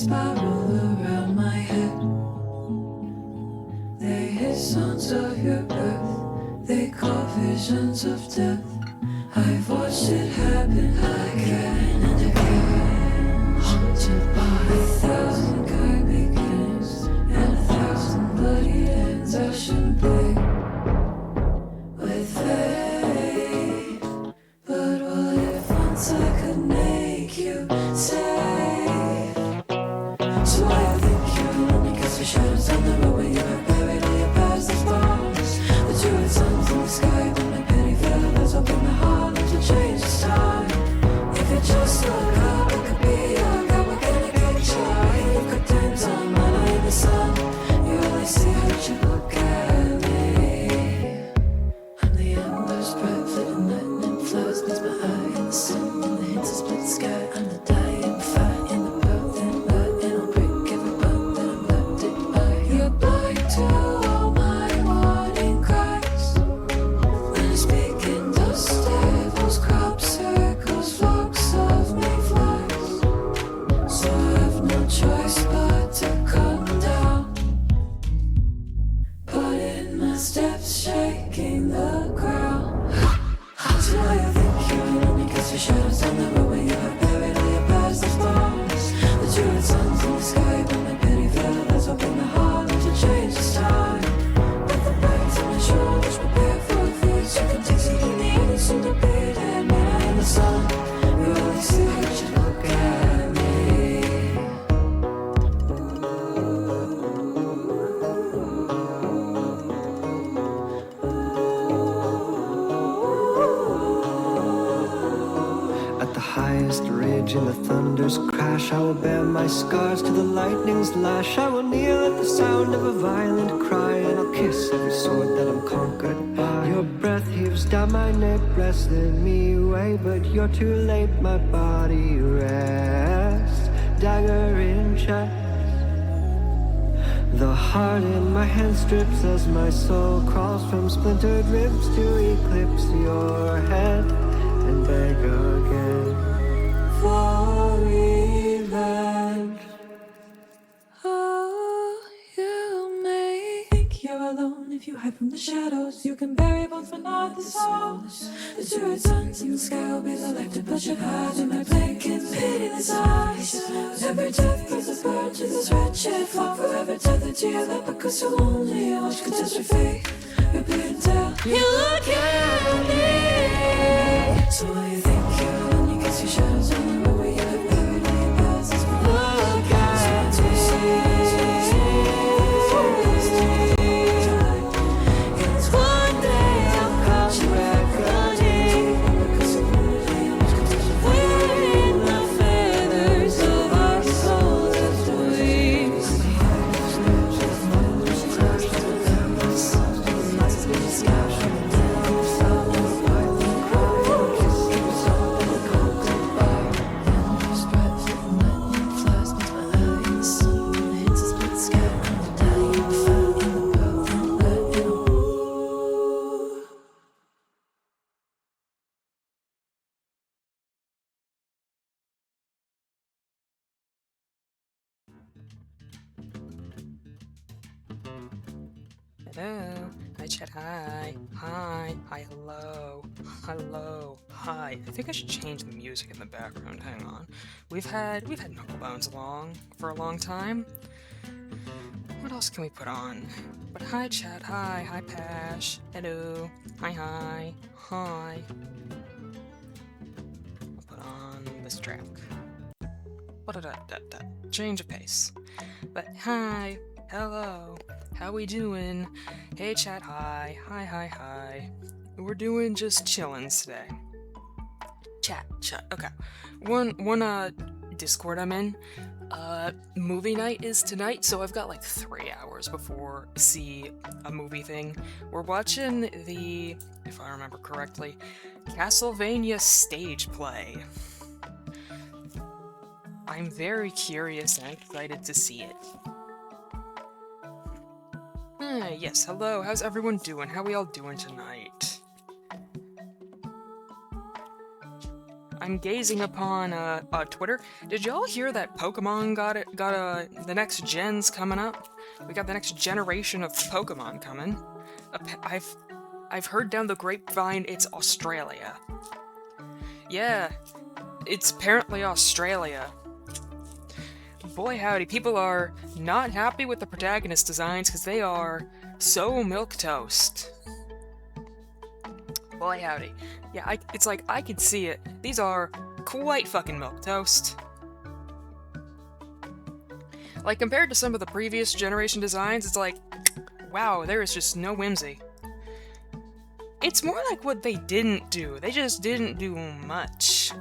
spiral around my head. They hear sounds of your birth, they call visions of death. I've watched it happen again and again, haunted by 1,000 kind beginnings and 1,000 bloody ends. I shouldn't play with fate, but what if once I could make you safe? So I think you're lonely 'cause your shadows on the road where you have buried all your past as bones. The two suns in the sky, but my pity feathers open my heart to change this time. If you just look up, it could be your God. We're gonna get you. You've got dimes on my eye in the sun. You only see how you look at me. I'm the embers, bright flickering lightning flares beats my eye in the sun. And the hints of split sky. I'm the dying fire in the birth and light, and I'll break every bone that I'm blinded by. You're blind to all my warning cries. When I speak in dust devils, crop circles, flocks of mayflies. So I have no choice but to come down, putting my steps, shaking the ground. So why you think you're lonely 'cause your shadows on the road where you have buried all your past as bones. The two suns in the sky, but my pity feathers open my heart to change this time. With the bags on my shoulders, prepare for a feast. You can taste it in the air, soon to be dead man in the sun. You only see how you look at me. At the highest ridge in the thunder's crash, I will bear my scars to the lightning's lash. I will kneel at the sound of a violent cry, and I'll kiss every sword that I'm conquered by. Your breath heaves down my neck, wresting me away, but you're too late, my body rests, dagger in chest. The heart in my hand strips as my soul crawls from splintered ribs to eclipse your head and beg again For revenge. Oh, you may think you're alone if you hide from the shadows. You can bury bones but not the souls. The two red suns in the sky will be the light to push it high to my blanket, pitiless eyes. Every death brings a bird to this wretched flock, forever tethered to your lap because you're lonely. Watch catastrophe repeat until you look at me. So why you think you're lonely 'cause your shadows on the road where you have buried all your past as well. Look at me. It's one day I'll cross your reckoning, wearing the feathers of our souls as wings. Hello. Hi, chat. Hi. Hi. Hi. Hello. Hello. Hi. I think I should change the music in the background. Hang on. We've had Knucklebones along for a long time. What else can we put on? But hi, chat. Hi. Hi, Pash. Hello. Hi. Hi. Hi. I'll put on this track. Change of pace. But hi. Hello. How we doing? Hey chat, hi. Hi, hi, hi. We're doing just chillin' today. Chat, okay. One Discord I'm in, movie night is tonight, so I've got like 3 hours before see a movie thing. We're watching the, if I remember correctly, Castlevania stage play. I'm very curious and excited to see it. Yes, hello, how's everyone doing? How we all doing tonight? I'm gazing upon Twitter. Did y'all hear that Pokemon got the next gens coming up? We got the next generation of Pokemon coming. I've heard down the grapevine it's Australia. Yeah, it's apparently Australia. Boy howdy, people are not happy with the protagonist designs because they are so milquetoast. Boy howdy. Yeah, it's like I could see it. These are quite fucking milquetoast. Like, compared to some of the previous generation designs, it's like, wow, there is just no whimsy. It's more like what they didn't do. They just didn't do much.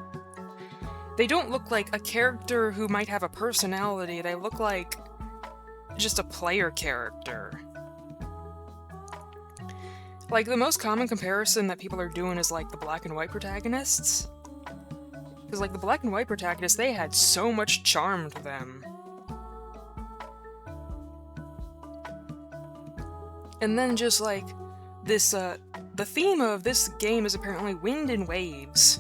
They don't look like a character who might have a personality. They look like just a player character. Like, the most common comparison that people are doing is, like, the black and white protagonists. Because, like, the black and white protagonists, they had so much charm to them. And then just, like, this, the theme of this game is apparently wind and waves.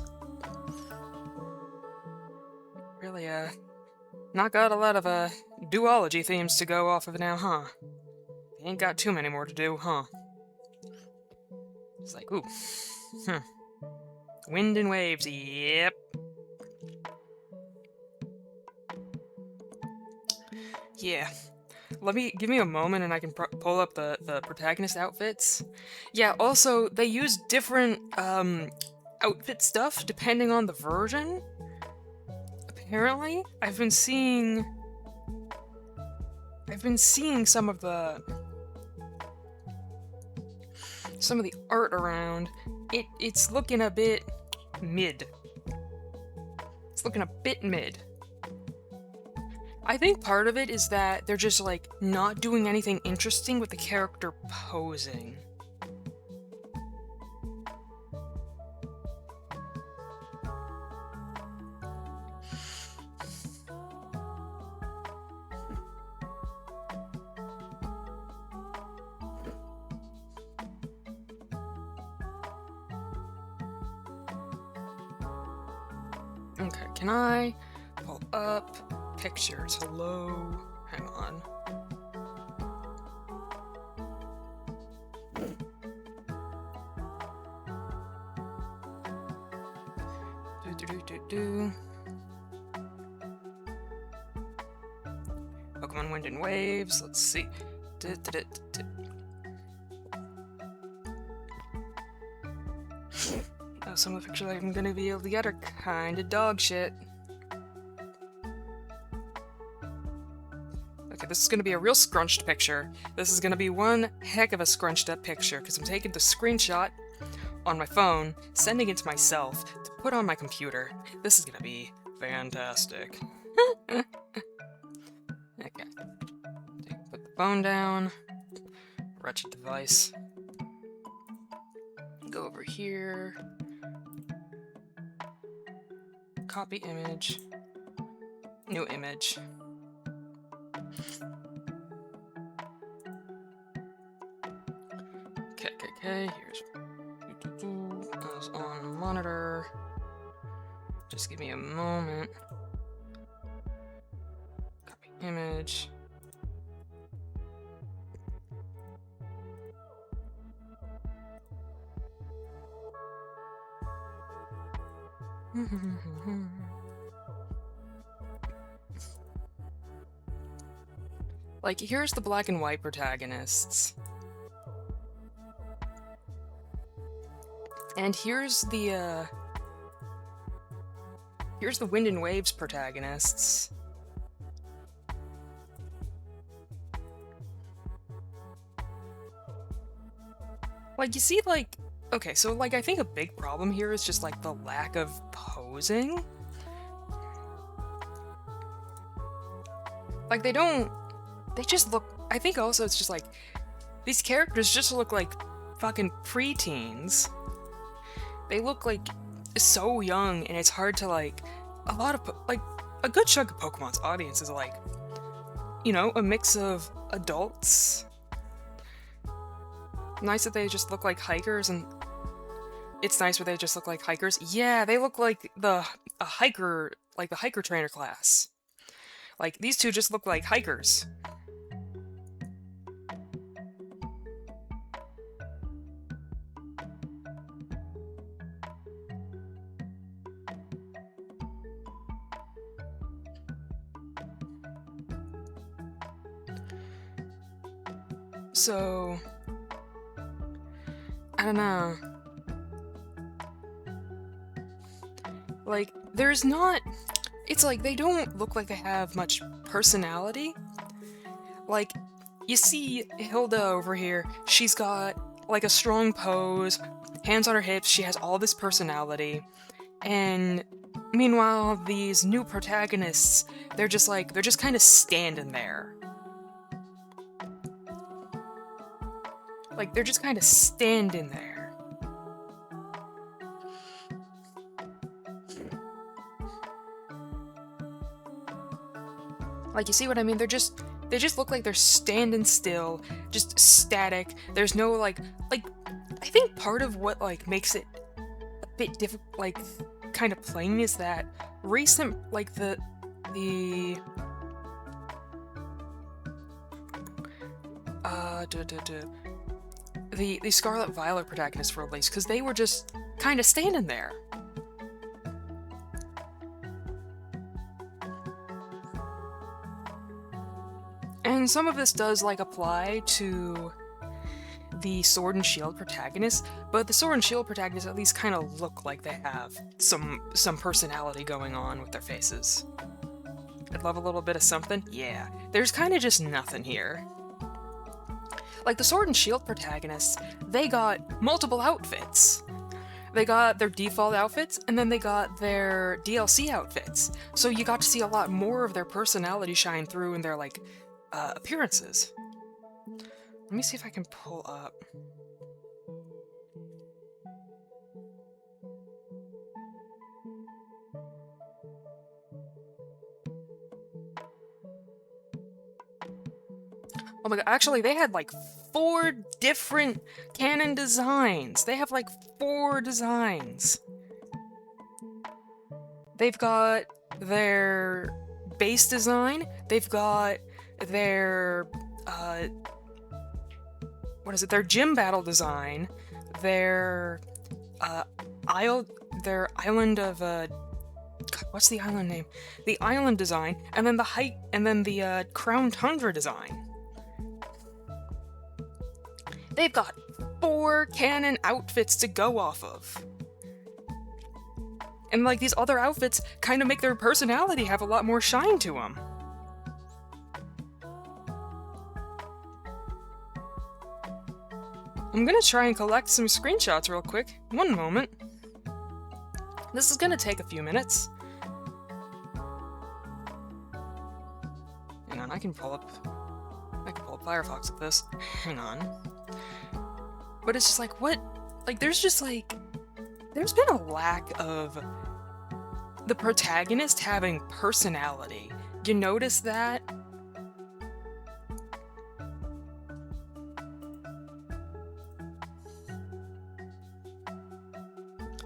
Really, not got a lot of, duology themes to go off of now, huh? Ain't got too many more to do, huh? It's like, ooh. Wind and waves, yep. Yeah. Give me a moment and I can pull up the protagonist outfits. Yeah, also, they use different, outfit stuff depending on the version. Apparently, I've been seeing some of the art around. It's looking a bit mid. It's looking a bit mid. I think part of it is that they're just, like, not doing anything interesting with the character posing. Okay, can I pull up pictures? Hello? Hang on. Pokemon Wind and Waves, let's see. Oh, some of the pictures I'm gonna be able to get are kinda dog shit. Okay, this is gonna be a real scrunched picture. This is gonna be one heck of a scrunched up picture, because I'm taking the screenshot on my phone, sending it to myself to put on my computer. This is gonna be fantastic. Okay. Put the phone down. Wretched device. Go over here. Copy image. New image. Okay, here's those on monitor. Just give me a moment. Copy image. Like, here's the black and white protagonists. And here's the Wind and Waves protagonists. Like, you see, like, okay, so, like, I think a big problem here is just, like, the lack of posing. Like, they just look, I think also it's just, like, these characters just look like fucking preteens. They look, like, so young, and it's hard to, like, a good chunk of Pokemon's audience is, like, you know, a mix of adults. Nice that they just look like hikers and It's nice where they just look like hikers. Yeah, they look like the hiker trainer class. Like, these two just look like hikers. So, I don't know. Like, there's not... It's like, they don't look like they have much personality. Like, you see Hilda over here, she's got, like, a strong pose, hands on her hips, she has all this personality. And meanwhile, these new protagonists, they're just kind of standing there. Like, they're just kind of standing there. Like, you see what I mean? they just look like they're standing still, just static. There's no, like, I think part of what, like, makes it a bit difficult, like, kind of plain is that recent, like, the Scarlet Violet protagonists were released, because they were just kind of standing there. And some of this does, like, apply to the Sword and Shield protagonists, but the Sword and Shield protagonists at least kind of look like they have some personality going on with their faces. I'd love a little bit of something. Yeah, there's kind of just nothing here. Like, the Sword and Shield protagonists, they got multiple outfits. They got their default outfits, and then they got their DLC outfits. So you got to see a lot more of their personality shine through in their, like, appearances. Let me see if I can pull up. Oh my god, actually, they had, like, 4 different canon designs. They have, like, 4 designs. They've got their base design, they've got their, their gym battle design, their, island of, what's the island name? The island design, and then the Crown Tundra design. They've got 4 canon outfits to go off of. And, like, these other outfits kind of make their personality have a lot more shine to them. I'm gonna try and collect some screenshots real quick. One moment. This is gonna take a few minutes. Hang on, I can pull up Firefox with this. Hang on. But it's just like, what? Like, there's been a lack of the protagonist having personality. You notice that?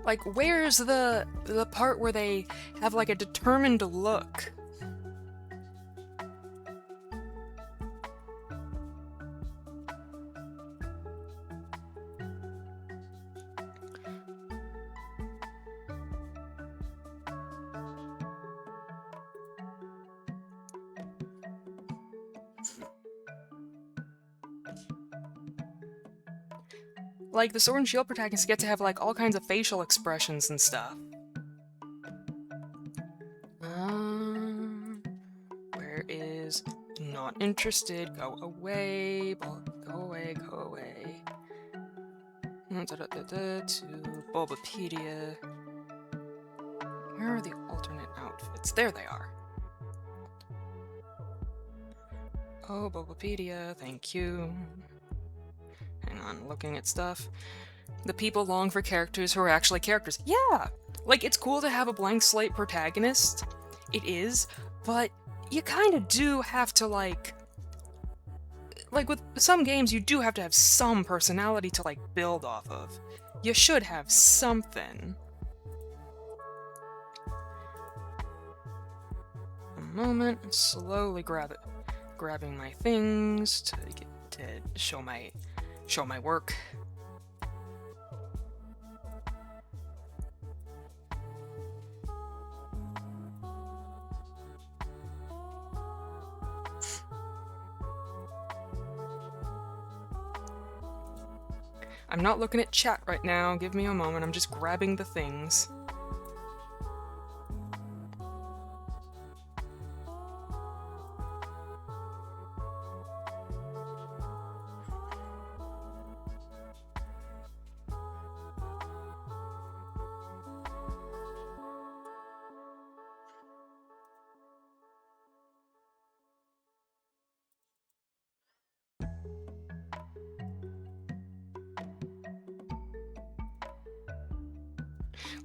Like, where's the part where they have, like, a determined look? Like, the Sword and Shield protagonists get to have, like, all kinds of facial expressions and stuff. Where is not interested? Go away, go away, go away. To Bulbapedia. Where are the alternate outfits? There they are. Oh, Bulbapedia, thank you. Hang on, looking at stuff. The people long for characters who are actually characters. Yeah! Like, it's cool to have a blank slate protagonist. It is, but you kind of do have to, like, with some games, you do have to have some personality to, like, build off of. You should have something. A moment, slowly grabbing my things to show my work. I'm not looking at chat right now, give me a moment, I'm just grabbing the things.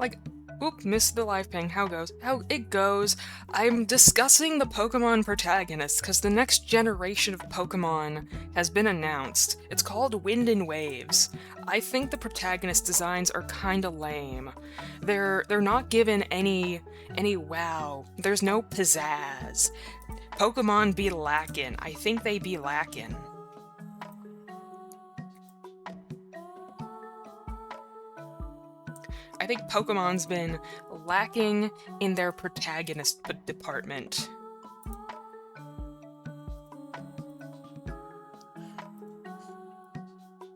Like, oop, missed the live ping. How goes? How it goes. I'm discussing the Pokemon protagonists because the next generation of Pokemon has been announced. It's called Wind and Waves. I think the protagonist designs are kinda lame. They're not given any wow. There's no pizzazz. Pokemon be lacking. I think they be lacking. I think Pokemon's been lacking in their protagonist department.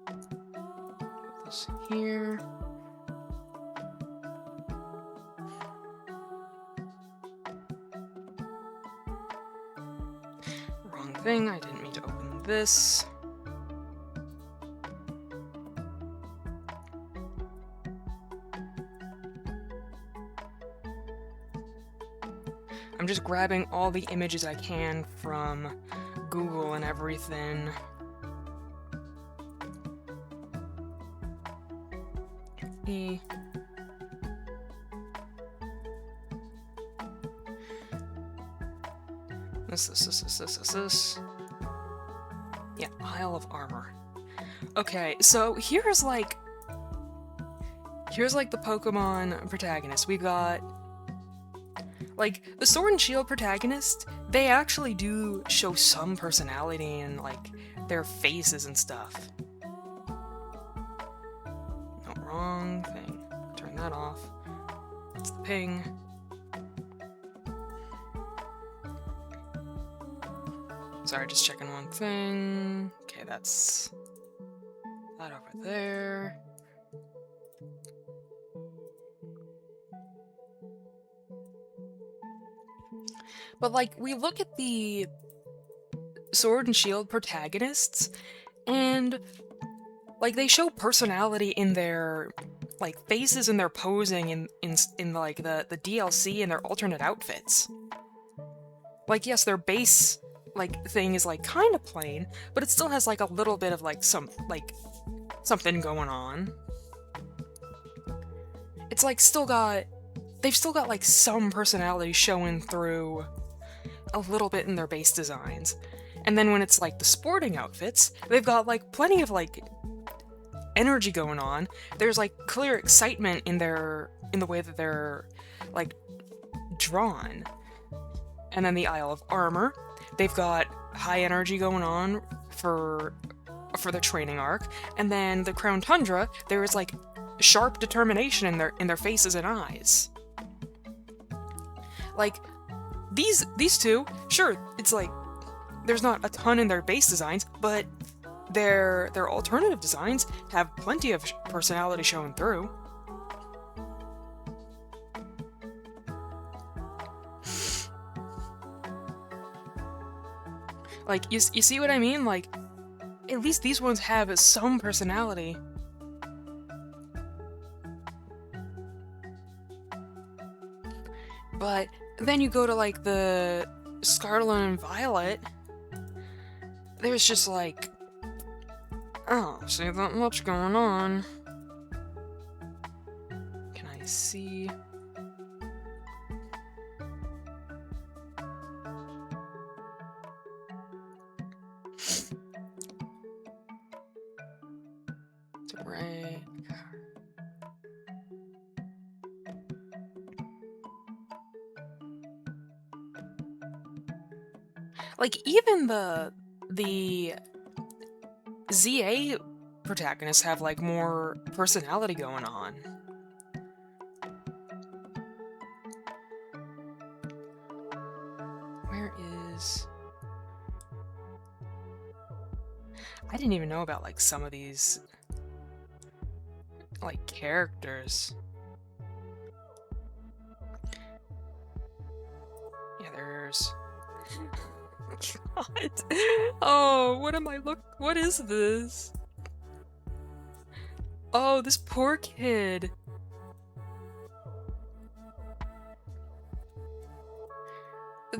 Put this here. Wrong thing, I didn't mean to open this. I'm just grabbing all the images I can from Google and everything. This. Yeah, Isle of Armor. Okay, so here's like the Pokemon protagonist. We got like the Sword and Shield protagonist, they actually do show some personality in like their faces and stuff. No, wrong thing. Turn that off. It's the ping. Sorry, just checking one thing. Okay, that's that over there. But like, we look at the Sword and Shield protagonists, and like they show personality in their like faces and their posing in like the DLC and their alternate outfits. Like, yes, their base like thing is like kind of plain, but it still has like a little bit of like something going on. It's like they've still got like some personality showing through a little bit in their base designs. And then when it's like the sporting outfits, they've got like plenty of like energy going on. There's like clear excitement in the way that they're like drawn. And then the Isle of Armor, they've got high energy going on for the training arc. And then the Crown Tundra, there is like sharp determination in their faces and eyes. Like these two, sure, it's like there's not a ton in their base designs, but their alternative designs have plenty of personality showing through. Like, you see what I mean? Like, at least these ones have some personality. But then you go to, like, the Scarlet and Violet, there's just, like, I don't see that much going on. Can I see? Right. Like, even the ZA protagonists have, like, more personality going on. Where is... I didn't even know about, like, some of these, like, characters. Yeah, there's... God. Oh, what is this? Oh, this poor kid.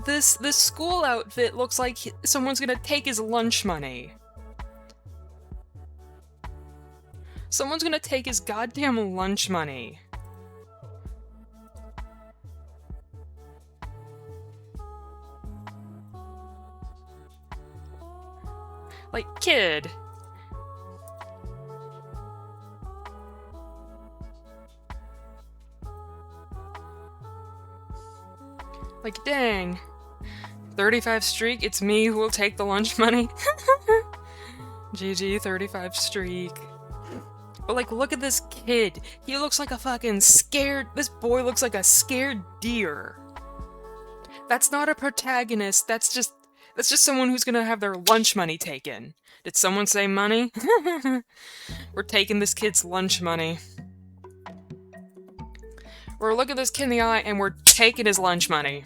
This school outfit looks like someone's gonna take his lunch money. Someone's gonna take his goddamn lunch money. Like, kid. Like, dang. 35 streak, it's me who will take the lunch money. GG, 35 streak. But, like, look at this kid. He looks like a fucking scared... This boy looks like a scared deer. That's not a protagonist, that's just someone who's gonna have their lunch money taken. Did someone say money? We're taking this kid's lunch money. We're looking this kid in the eye and we're taking his lunch money.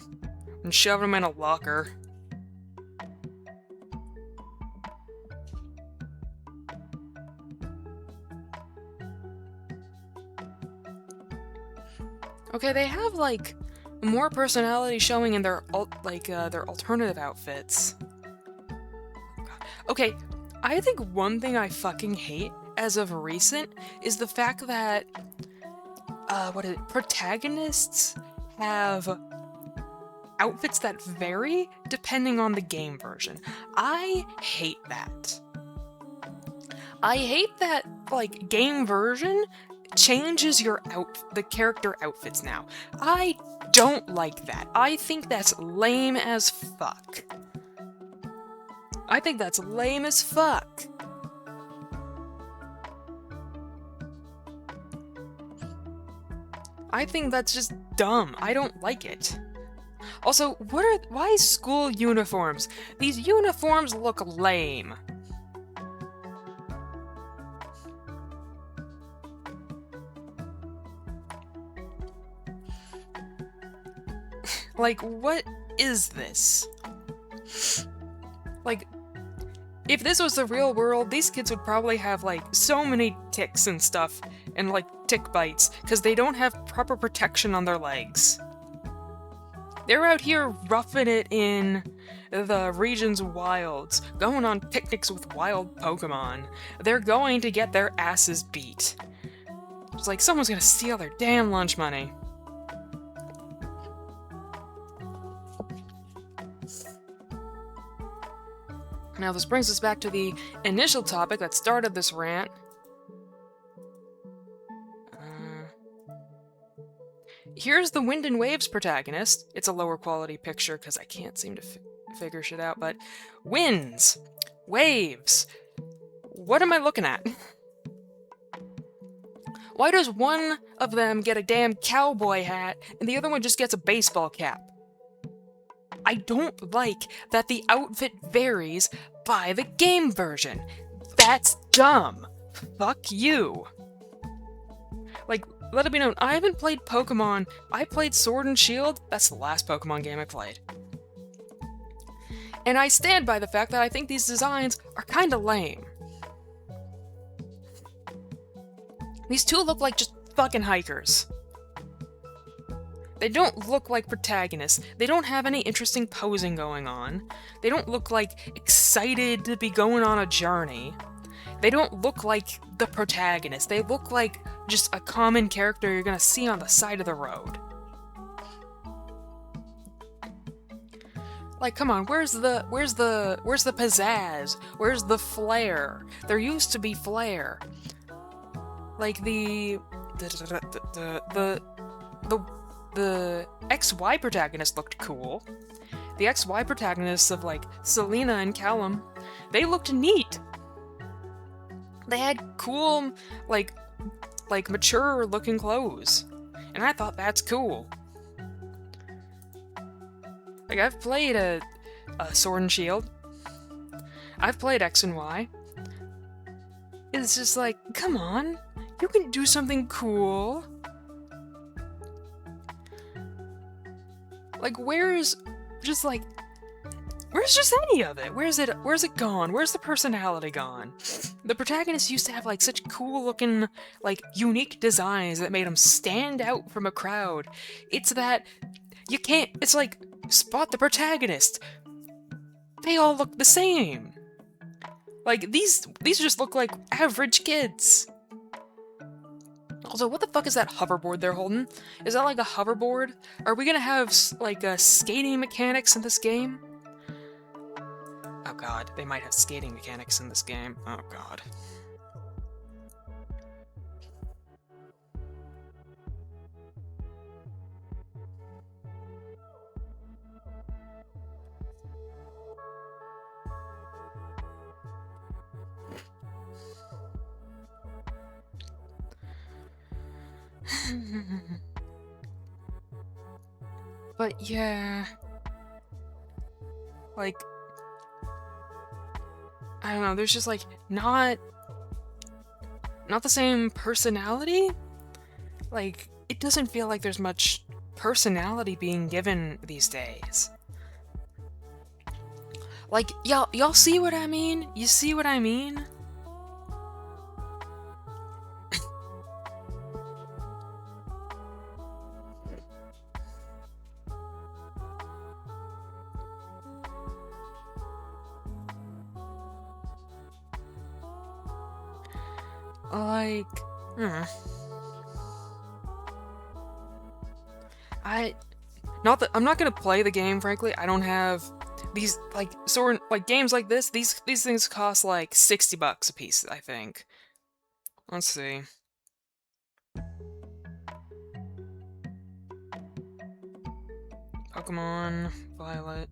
And shoving him in a locker. Okay, they have, like, more personality showing in their their alternative outfits. Okay, I think one thing I fucking hate as of recent is the fact that protagonists have outfits that vary depending on the game version. I hate that. I hate that, like, game version changes the character outfits now. I don't like that. I think that's lame as fuck. I think that's lame as fuck. I think that's just dumb. I don't like it. Also, why school uniforms? These uniforms look lame. Like, what is this? Like, if this was the real world, these kids would probably have, like, so many ticks and stuff, and, like, tick bites, because they don't have proper protection on their legs. They're out here roughing it in the region's wilds, going on picnics with wild Pokemon. They're going to get their asses beat. It's like someone's gonna steal their damn lunch money. Now this brings us back to the initial topic that started this rant. Here's the Wind and Waves protagonist. It's a lower quality picture because I can't seem to figure shit out, but winds, waves. What am I looking at? Why does one of them get a damn cowboy hat and the other one just gets a baseball cap? I don't like that the outfit varies by the game version. That's dumb. Fuck you. Like, let it be known, I haven't played Pokemon. I played Sword and Shield. That's the last Pokemon game I played. And I stand by the fact that I think these designs are kinda lame. These two look like just fucking hikers. They don't look like protagonists. They don't have any interesting posing going on. They don't look like excited to be going on a journey. They don't look like the protagonist. They look like just a common character you're gonna see on the side of the road. Like, come on, where's the pizzazz? Where's the flair? There used to be flair. Like the XY protagonist looked cool. the XY protagonists of like Selena and Callum, they looked neat. They had cool, like mature looking clothes. And I thought that's cool. Like, I've played a Sword and Shield. I've played X and Y. It's just like, come on, you can do something cool. Like, where's just any of it? Where's it gone? Where's the personality gone? The protagonists used to have like such cool looking, like unique designs that made them stand out from a crowd. It's that you can't, it's like, spot the protagonist. They all look the same. Like, these just look like average kids. Also, what the fuck is that hoverboard they're holding? Is that like a hoverboard? Are we gonna have, like, skating mechanics in this game? Oh god, they might have skating mechanics in this game. Oh god. But yeah, like, I don't know, there's just like not the same personality. Like, it doesn't feel like there's much personality being given these days. Like, y'all see what I mean? You see what I mean? Like, I'm not gonna play the game, frankly. I don't have these, like, games like this. These things cost like $60 a piece, I think. Let's see. Pokemon Violet.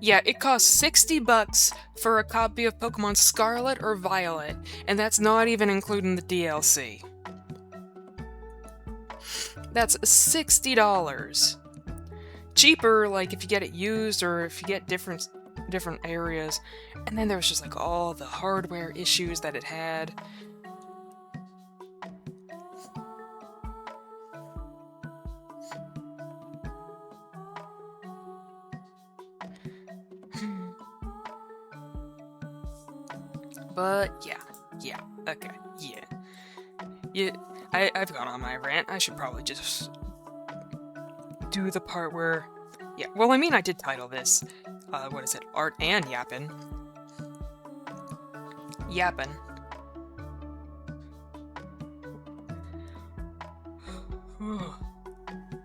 Yeah, it costs $60 for a copy of Pokemon Scarlet or Violet, and that's not even including the DLC. That's $60. Cheaper, like, if you get it used or if you get different areas. And then there was just, like, all the hardware issues that it had. But yeah, okay, yeah. I've gone on my rant. I should probably just do the part where, yeah. Well, I mean, I did title this, what is it? Art and Yappin'. Yappin'.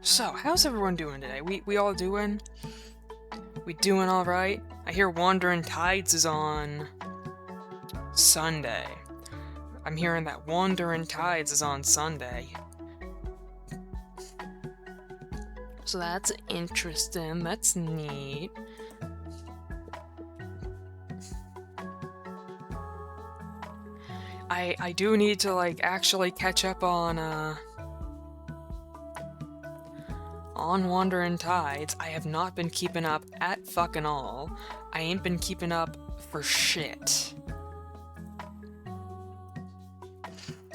So, how's everyone doing today? We all doing? We doing all right? I hear Wandering Tides is on Sunday. I'm hearing that Wandering Tides is on Sunday. So that's interesting. That's neat. I do need to, like, actually catch up on Wandering Tides. I have not been keeping up at fucking all. I ain't been keeping up for shit.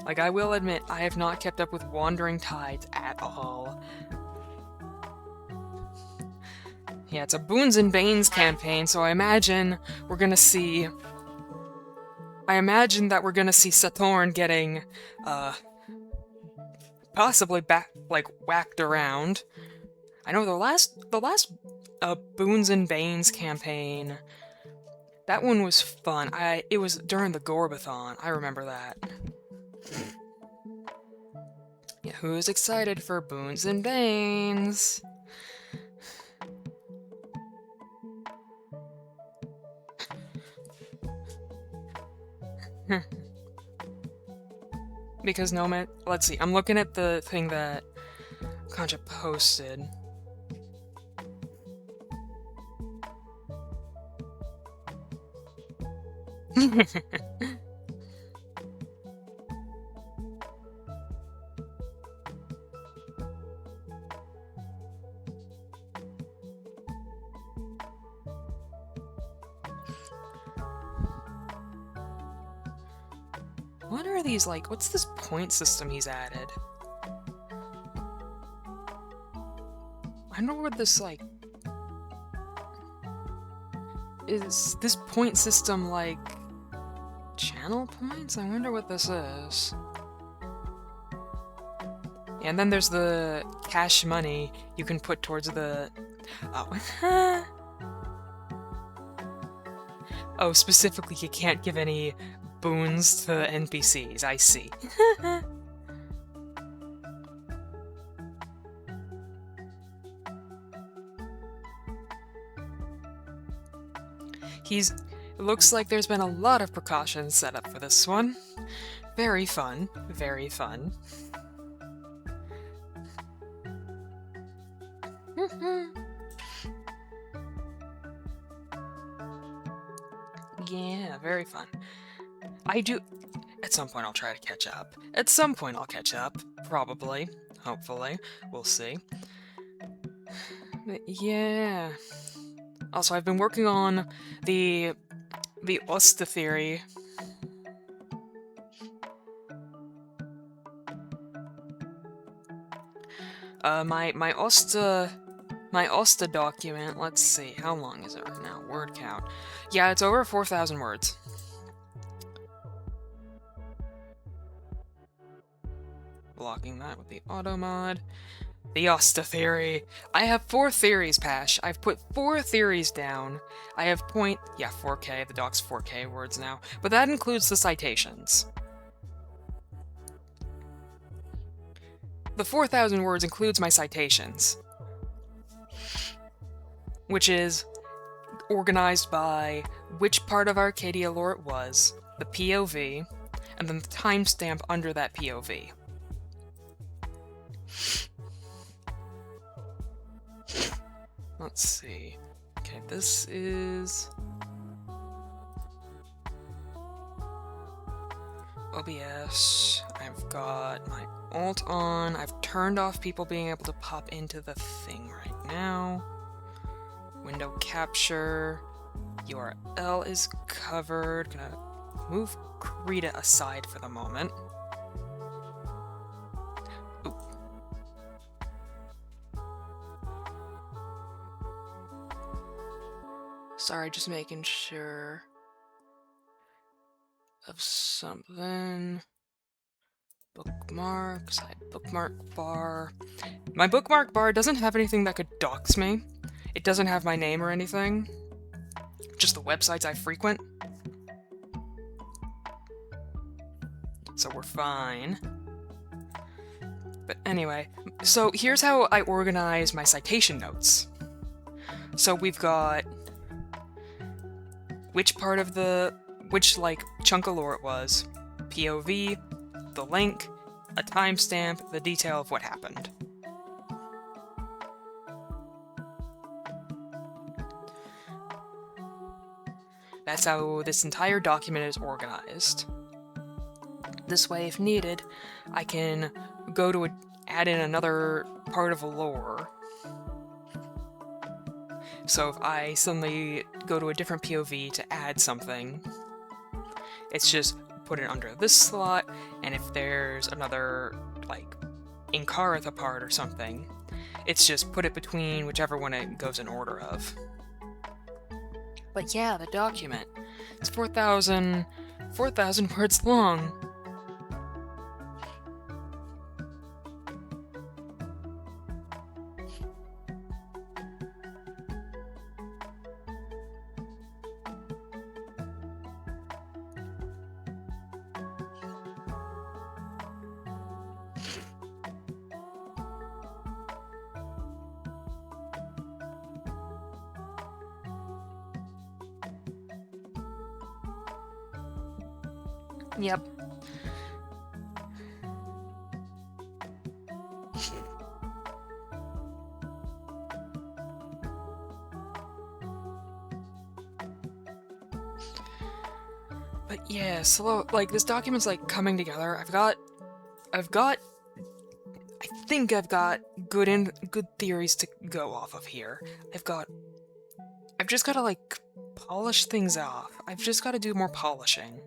Like, I will admit, I have not kept up with Wandering Tides at all. Yeah, it's a Boons and Banes campaign, so I imagine we're gonna see... I imagine that we're gonna see Saturn getting, possibly whacked around. I know the last Boons and Banes campaign, that one was fun. It was during the Gorbathon, I remember that. Yeah, who's excited for Boons and Banes? Because no man, let's see, I'm looking at the thing that Concha posted. What are these like? What's this point system he's added? I wonder what this like. Is this point system like channel points? I wonder what this is. Yeah, and then there's the cash money you can put towards the. Oh. Oh, specifically, you can't give any boons to NPCs. I see. It looks like there's been a lot of precautions set up for this one. Very fun. Very fun. Yeah, very fun. At some point I'll try to catch up. At some point I'll catch up. Probably. Hopefully. We'll see. But yeah. Also, I've been working on the Osta theory. My Osta document, let's see, how long is it right now? Word count. Yeah, it's over 4,000 words. Blocking that with the auto mod. The Osta theory. I have 4 theories, Pash. I've put 4 theories down. I have 4K, the doc's 4K words now. But that includes the citations. The 4,000 words includes my citations. Which is organized by which part of Arcadia lore it was, the POV, and then the timestamp under that POV. Let's see. Okay, this is OBS. I've got my alt on. I've turned off people being able to pop into the thing right now. Window capture. URL is covered. Gonna move Krita aside for the moment. Oop. Sorry, just making sure of something. Bookmarks, bookmark bar. My bookmark bar doesn't have anything that could dox me. It doesn't have my name or anything. Just the websites I frequent. So we're fine. But anyway, so here's how I organize my citation notes. So we've got which part of which chunk of lore it was, POV, the link, a timestamp, the detail of what happened. That's how this entire document is organized. This way, if needed, I can go to add in another part of a lore. So if I suddenly go to a different POV to add something, it's just put it under this slot, and if there's another, Inkaratha part or something, it's just put it between whichever one it goes in order of. But yeah, the document. It's 4,000 words long. Yep. But yeah, slow. Like, this document's like coming together. I think I've got good theories to go off of here. I've just gotta like polish things off. I've just gotta do more polishing.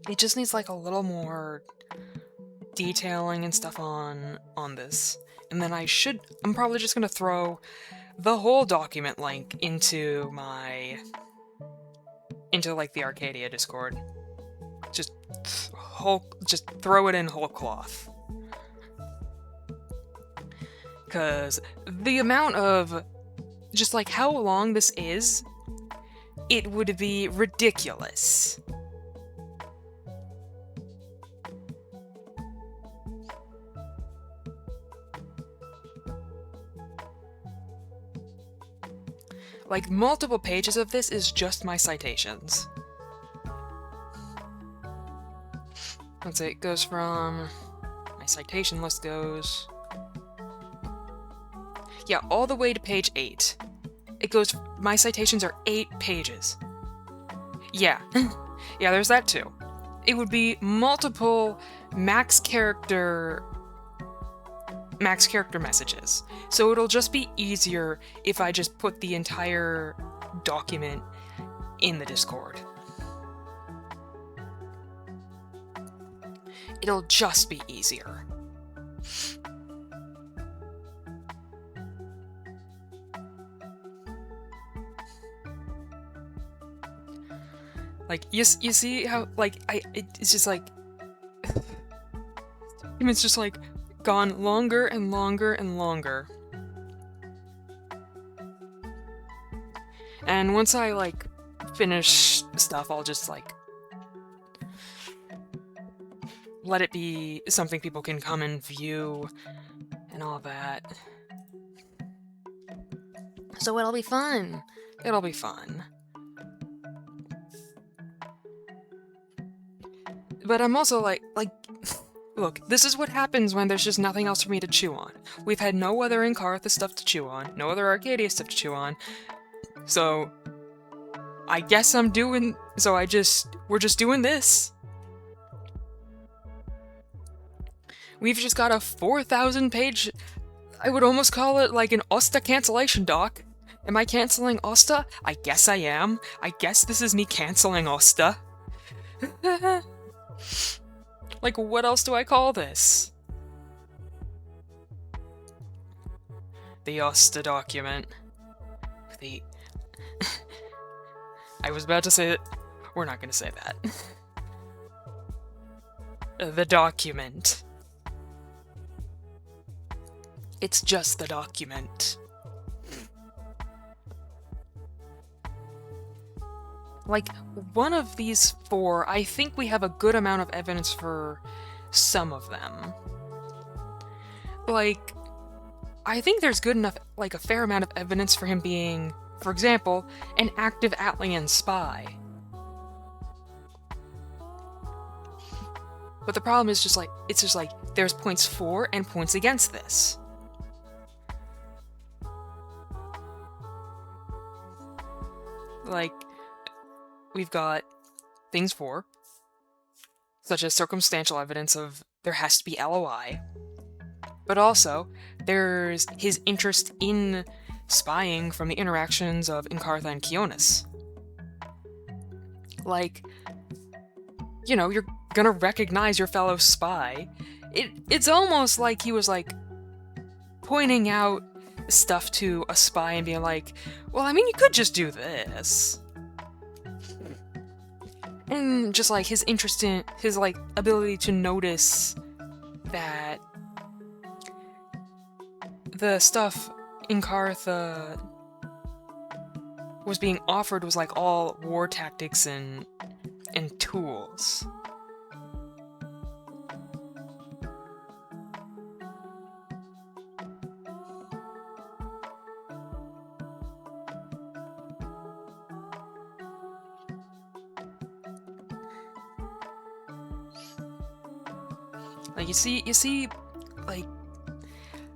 It just needs like a little more detailing and stuff on this. And then I'm probably just gonna throw the whole document link into like the Arcadia Discord. Just throw it in whole cloth. Cause the amount of just like how long this is, it would be ridiculous. Like, multiple pages of this is just my citations. Let's see, it goes from... My citation list goes... Yeah, all the way to page 8. It goes... My citations are 8 pages. Yeah. Yeah, there's that too. It would be multiple max character messages. So it'll just be easier if I just put the entire document in the Discord. It'll just be easier. Like, you see how, like, it's just like... It's just like gone longer and longer and longer. And once I, like, finish stuff, I'll just, like, let it be something people can come and view and all that. So it'll be fun. It'll be fun. But I'm also like, look, this is what happens when there's just nothing else for me to chew on. We've had no other Inkartha stuff to chew on, no other Arcadia stuff to chew on, so I guess we're just doing this. We've just got a 4,000 page, I would almost call it like an Osta cancellation doc. Am I canceling Osta? I guess I am. I guess this is me canceling Osta. Like, what else do I call this? The Osta document. I was about to say that. We're not gonna say that. The document. It's just the document. Like, one of these 4, I think we have a good amount of evidence for some of them. Like, I think there's good enough, like, a fair amount of evidence for him being, for example, an active Atlian spy. But the problem is it's just like, there's points for and points against this. Like, we've got things for, such as circumstantial evidence of there has to be LOI, but also there's his interest in spying from the interactions of Inkartha and Kionis. Like, you know, you're gonna recognize your fellow spy. It's almost like he was, like, pointing out stuff to a spy and being like, well, I mean, you could just do this. And just, like, his interest in, his, like, ability to notice that the stuff Inkartha was being offered was, like, all war tactics and tools. Like, you see, like,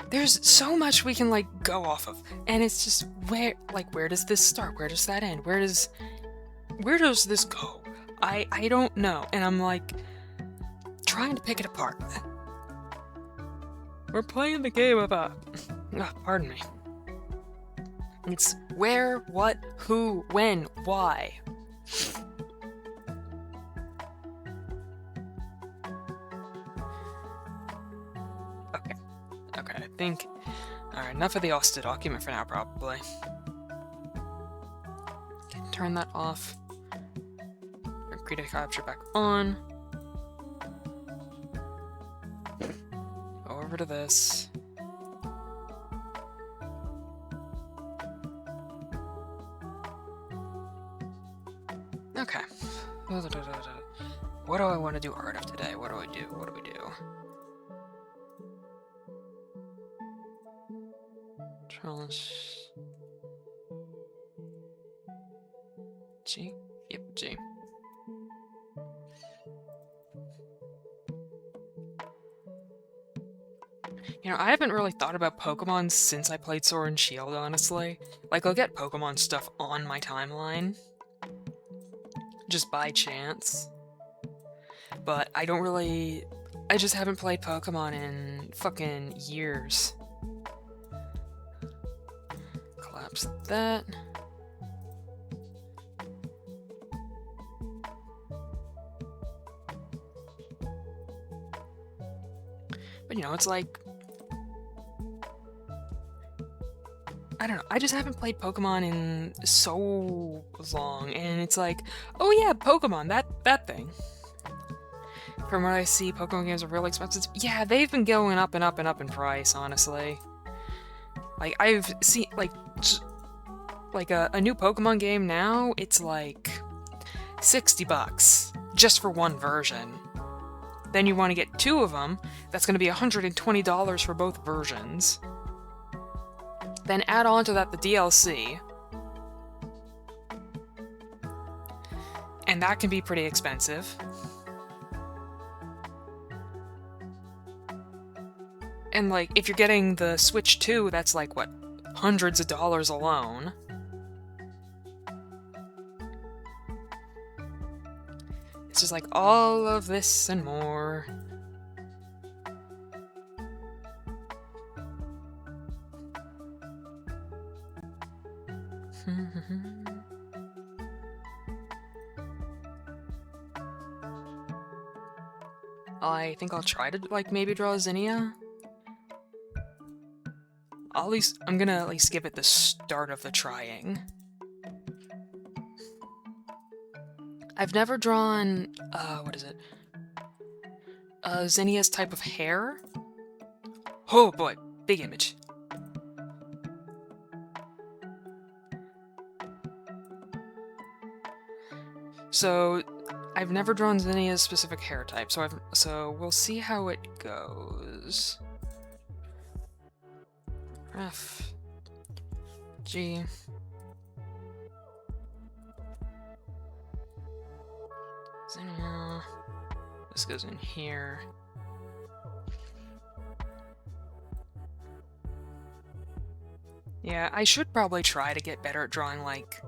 there's so much we can, like, go off of, and it's just, where does this start? Where does that end? where does this go? I don't know, and I'm like trying to pick it apart. We're playing the game of pardon me. It's where, what, who, when, why. Okay, I think... Alright, enough of the Osta document for now, probably. Okay, turn that off. Create a capture back on. Go over to this. Okay. What do I want to do art of today? What do I do? What do we do? Trellis. G? Yep, G. You know, I haven't really thought about Pokemon since I played Sword and Shield, honestly. Like, I'll get Pokemon stuff on my timeline. Just by chance. But I don't really... I just haven't played Pokemon in fucking years. Collapse that. But, you know, it's like... I don't know, I just haven't played Pokemon in so long, and it's like, oh yeah, Pokemon, that thing. From what I see, Pokemon games are really expensive. Yeah, they've been going up and up and up in price, honestly. Like, I've seen, like a new Pokemon game now, it's like $60 just for one version. Then you want to get two of them, that's going to be $120 for both versions. Then add on to that the DLC. And that can be pretty expensive. And like, if you're getting the Switch 2, that's like, what, hundreds of dollars alone. It's just like, all of this and more. I think I'll try to, like, maybe draw Zinnia. I'm gonna at least give it the start of the trying. I've never drawn, what is it? Zinnia's type of hair? Oh boy, big image. So, I've never drawn Zinnia's specific hair type, so we'll see how it goes. F G Zinnia. This goes in here. Yeah, I should probably try to get better at drawing like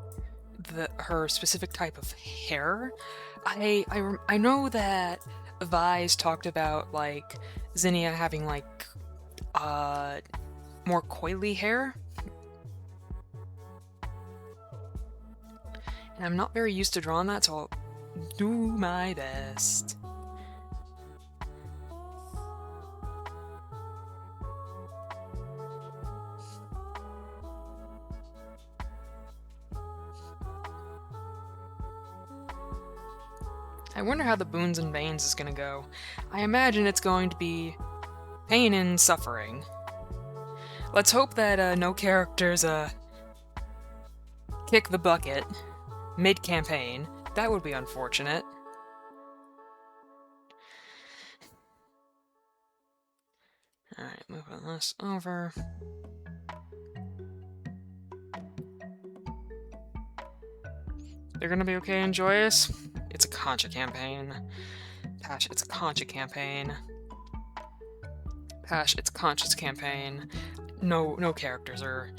her specific type of hair. I know that Vi's talked about like Zinnia having like more coily hair. And I'm not very used to drawing that, so I'll do my best. I wonder how the Boons and Banes is gonna go. I imagine it's going to be pain and suffering. Let's hope that no characters kick the bucket mid-campaign. That would be unfortunate. Alright, moving this over. They're gonna be okay and joyous? It's a Concha campaign. Pash, it's a Concha campaign. Pash, it's Concha's campaign. No characters are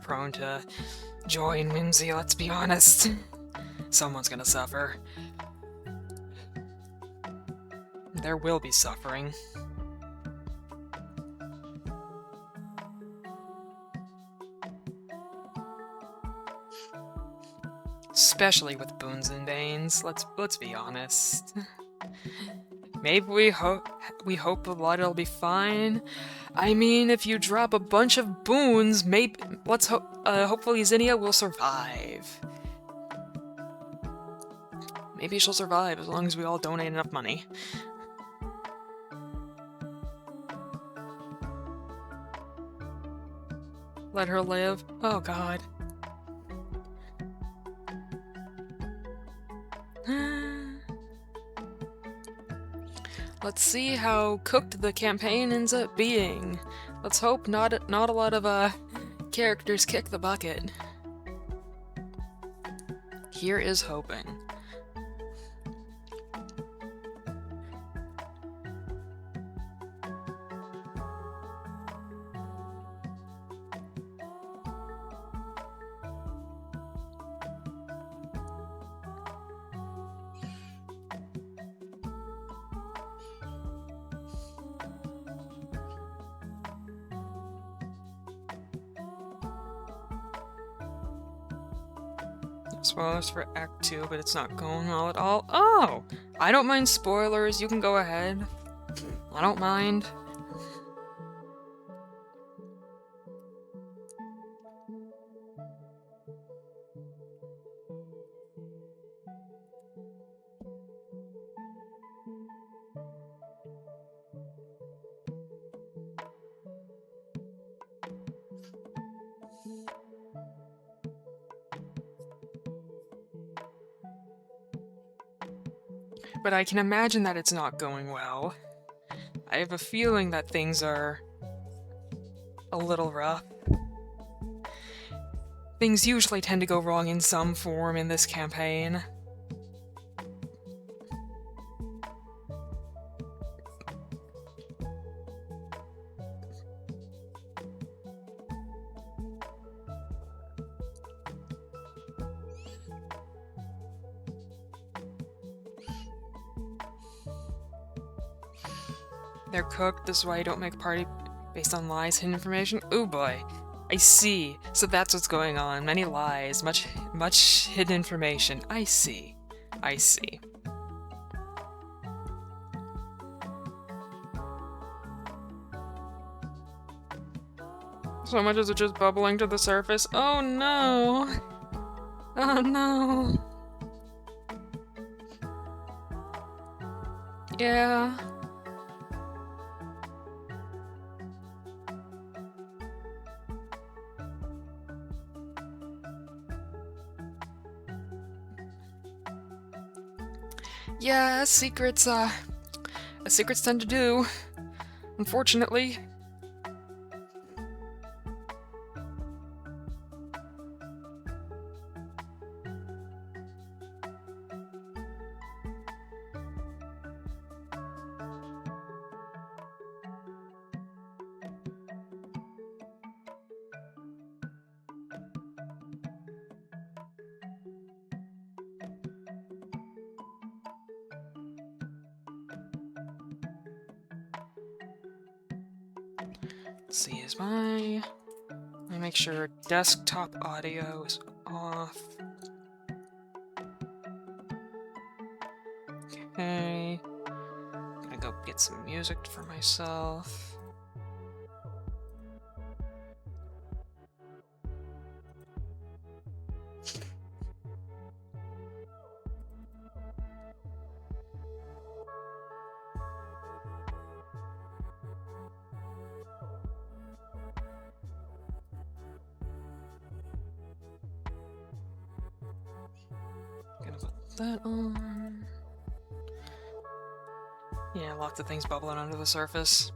prone to joy and whimsy, let's be honest. Someone's gonna suffer. There will be suffering. Especially with boons and banes. Let's be honest. Maybe we hope a lot will be fine. I mean, if you drop a bunch of boons, maybe hopefully Zinnia will survive. Maybe she'll survive as long as we all donate enough money. Let her live. Oh god. Let's see how cooked the campaign ends up being. Let's hope not a lot of characters kick the bucket. Here is hoping. Spoilers for Act 2, but it's not going well at all. Oh! I don't mind spoilers, you can go ahead. I don't mind. But I can imagine that it's not going well. I have a feeling that things are a little rough. Things usually tend to go wrong in some form in this campaign. They're cooked, this is why you don't make a party based on lies, hidden information. Ooh boy. I see. So that's what's going on. Many lies, much hidden information. I see. I see. So much is it just bubbling to the surface? Oh no! Oh no! Yeah. Yeah, as secrets tend to do. Unfortunately. Let's see, is let me make sure desktop audio is off. Okay. Gonna go get some music for myself. Gonna put that on. Yeah, lots of things bubbling under the surface.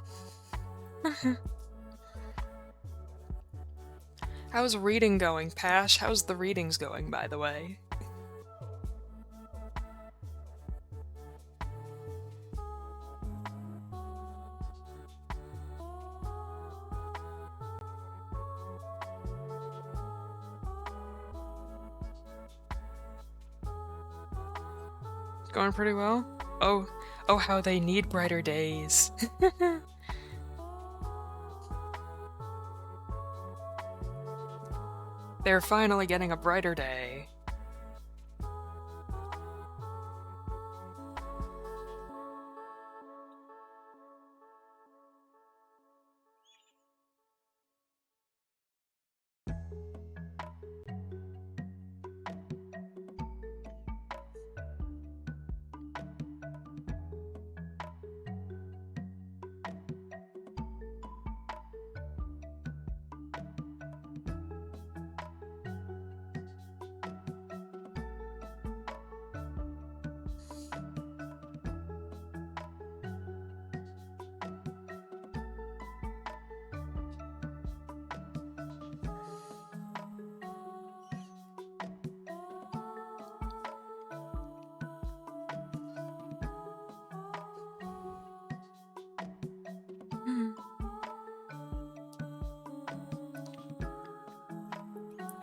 How's reading going, Pash? How's the readings going, by the way? Going pretty well? Oh, how they need brighter days. They're finally getting a brighter day.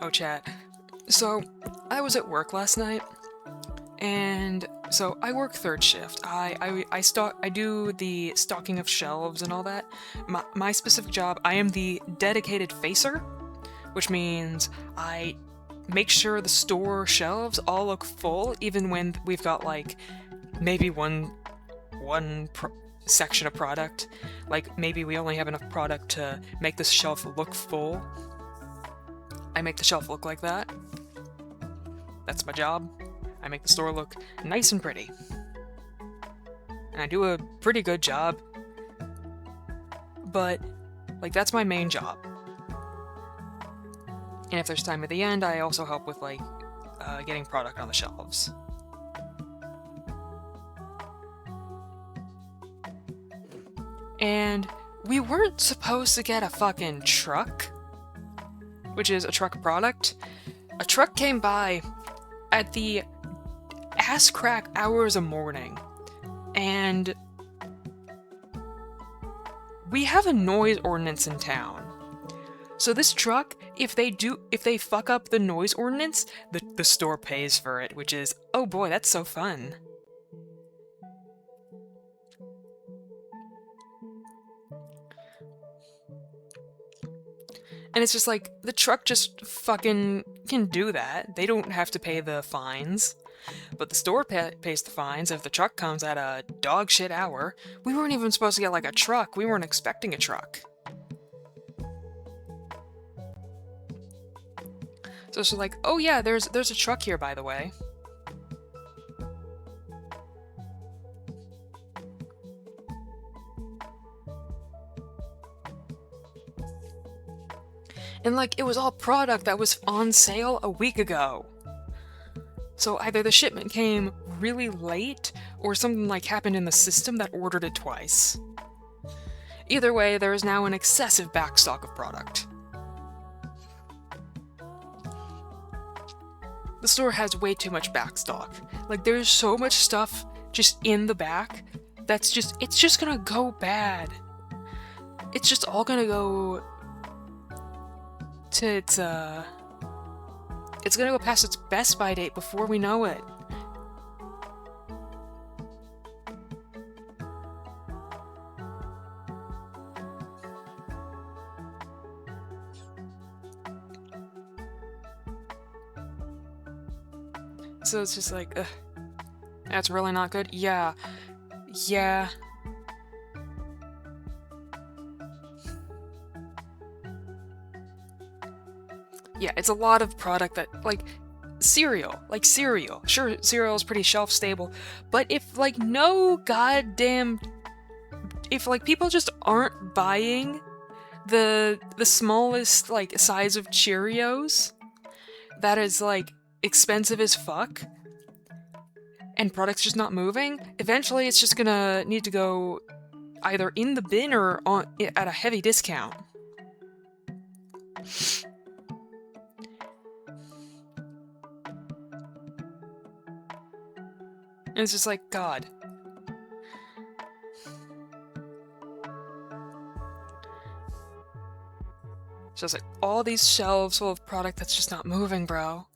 Oh, chat. So, I was at work last night, and so I work third shift. I do the stocking of shelves and all that. My specific job, I am the dedicated facer, which means I make sure the store shelves all look full, even when we've got like maybe one section of product. Like maybe we only have enough product to make this shelf look full. I make the shelf look like that. That's my job. I make the store look nice and pretty. And I do a pretty good job. But, like, that's my main job. And if there's time at the end, I also help with, like, getting product on the shelves. And we weren't supposed to get a fucking truck, which is a truck product. A truck came by at the ass crack hours of morning, and we have a noise ordinance in town. So this truck, if they fuck up the noise ordinance, the store pays for it, which is, oh boy, that's so fun. And it's just like, the truck just fucking can do that. They don't have to pay the fines. But the store pays the fines if the truck comes at a dog shit hour. We weren't even supposed to get like a truck. We weren't expecting a truck. So it's like, oh yeah, there's a truck here, by the way. And like, it was all product that was on sale a week ago. So either the shipment came really late, or something like happened in the system that ordered it twice. Either way, there is now an excessive backstock of product. The store has way too much backstock. Like, there's so much stuff just in the back it's just gonna go bad. It's just all gonna go to it's gonna go past its best by date before we know it. So it's just like, ugh, that's really not good. Yeah. Yeah, it's a lot of product that, like, cereal. Sure, cereal is pretty shelf stable, but if, like, if, like, people just aren't buying the smallest, like, size of Cheerios that is, like, expensive as fuck, and product's just not moving, eventually it's just gonna need to go either in the bin or at a heavy discount. And it's just like, God. It's just like, all these shelves full of product that's just not moving, bro.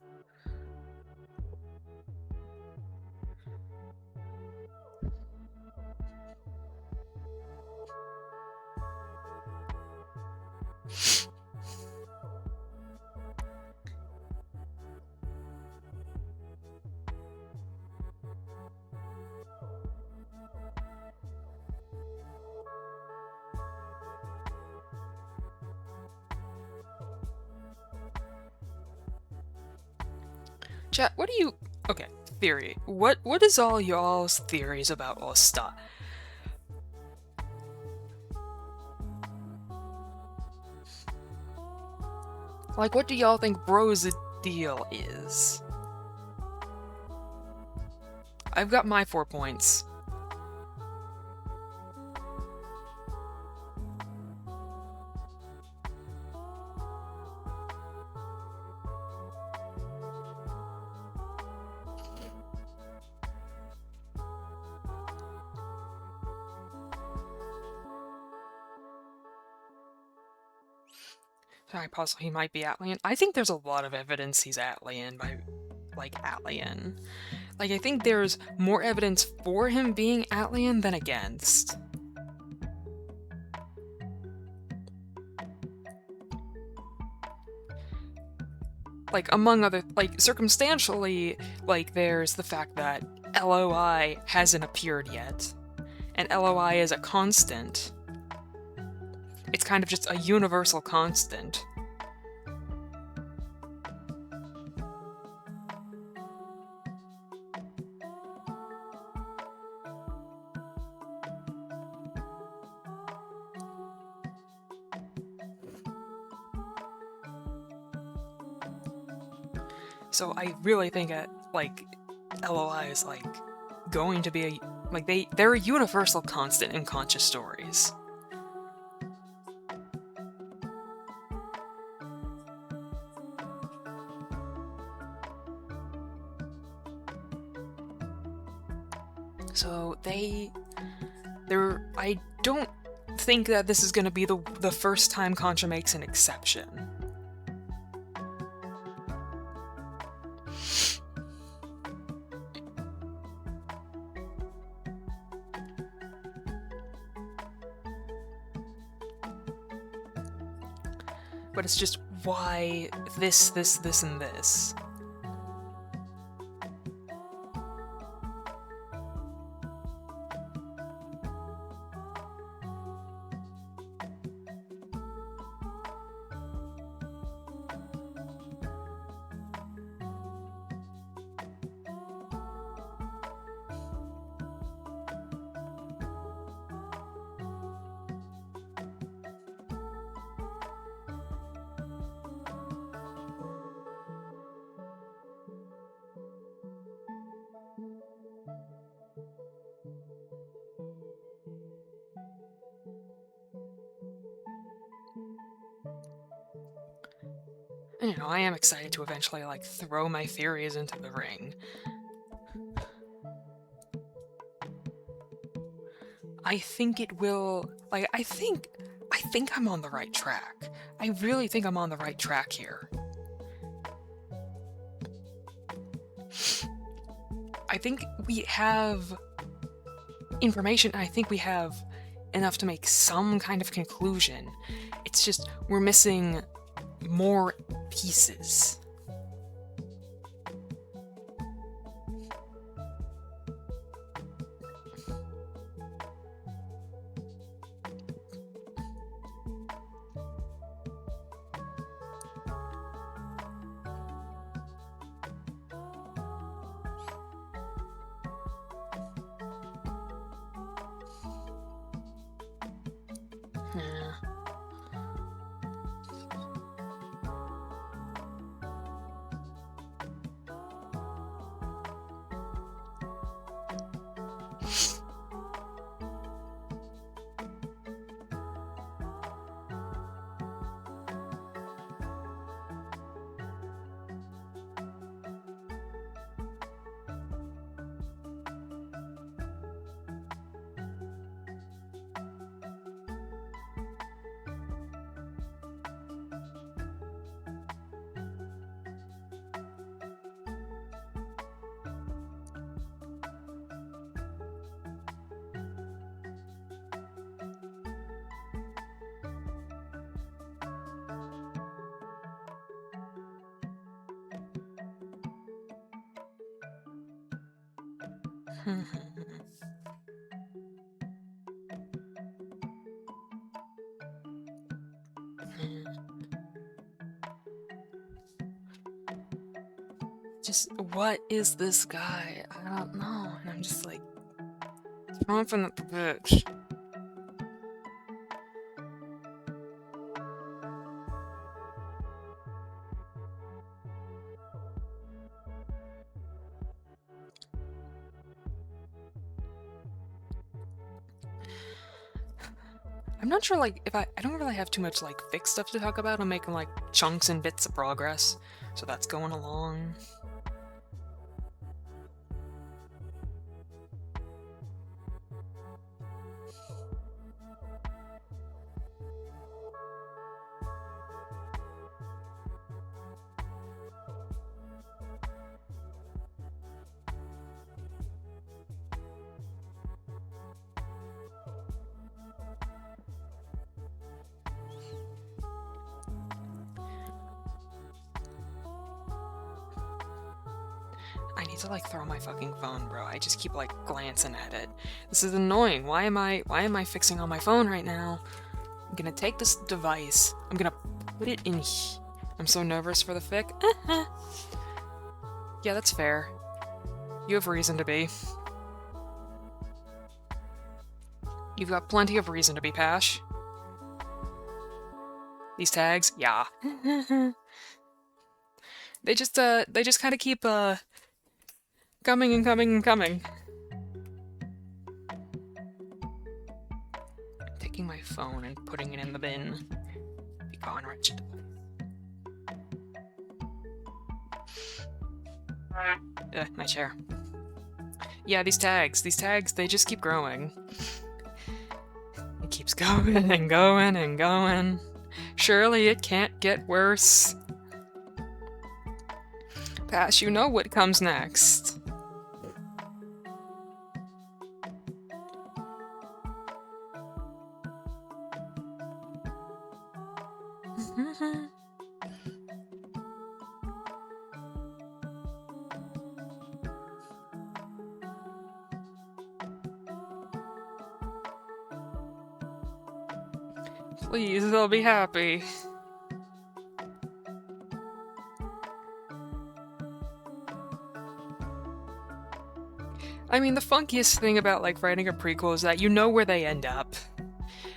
Chat, what do you... Okay, theory. What is all y'all's theories about Osta? Like, what do y'all think Bro's deal is? I've got my 4 points. I puzzle he might be Atlian. I think there's a lot of evidence he's Atlian by, like, Atlian. Like, I think there's more evidence for him being Atlian than against. Like, among other, like, circumstantially, like, there's the fact that LOI hasn't appeared yet. And LOI is a constant. It's kind of just a universal constant. So I really think like, LOI is, like, going to be they're a universal constant in conscious stories. So I don't think that this is going to be the first time Contra makes an exception. But it's just why this, and this. And, you know, I am excited to eventually, like, throw my theories into the ring. I think it will, like, I think I'm on the right track. I really think I'm on the right track here. I think we have information, and I think we have enough to make some kind of conclusion. It's just we're missing more pieces. Yeah. what is this guy? I don't know. And I'm just like, confident bitch. I'm not sure, like, if I don't really have too much, like, fixed stuff to talk about. I'm making, like, chunks and bits of progress. So that's going along. I need to like throw my fucking phone, bro. I just keep like glancing at it. This is annoying. Why am I fixing on my phone right now? I'm gonna take this device. I'm gonna put it in I'm so nervous for the fic. Yeah, that's fair. You have reason to be. You've got plenty of reason to be, Pash. These tags? Yeah. They just kind of keep, coming and coming and coming. Taking my phone and putting it in the bin. Be gone, wretched. My chair. Yeah, these tags, they just keep growing. It keeps going and going and going. Surely it can't get worse. Pash, you know what comes next. Please, they'll be happy. I mean, the funkiest thing about, like, writing a prequel is that you know where they end up.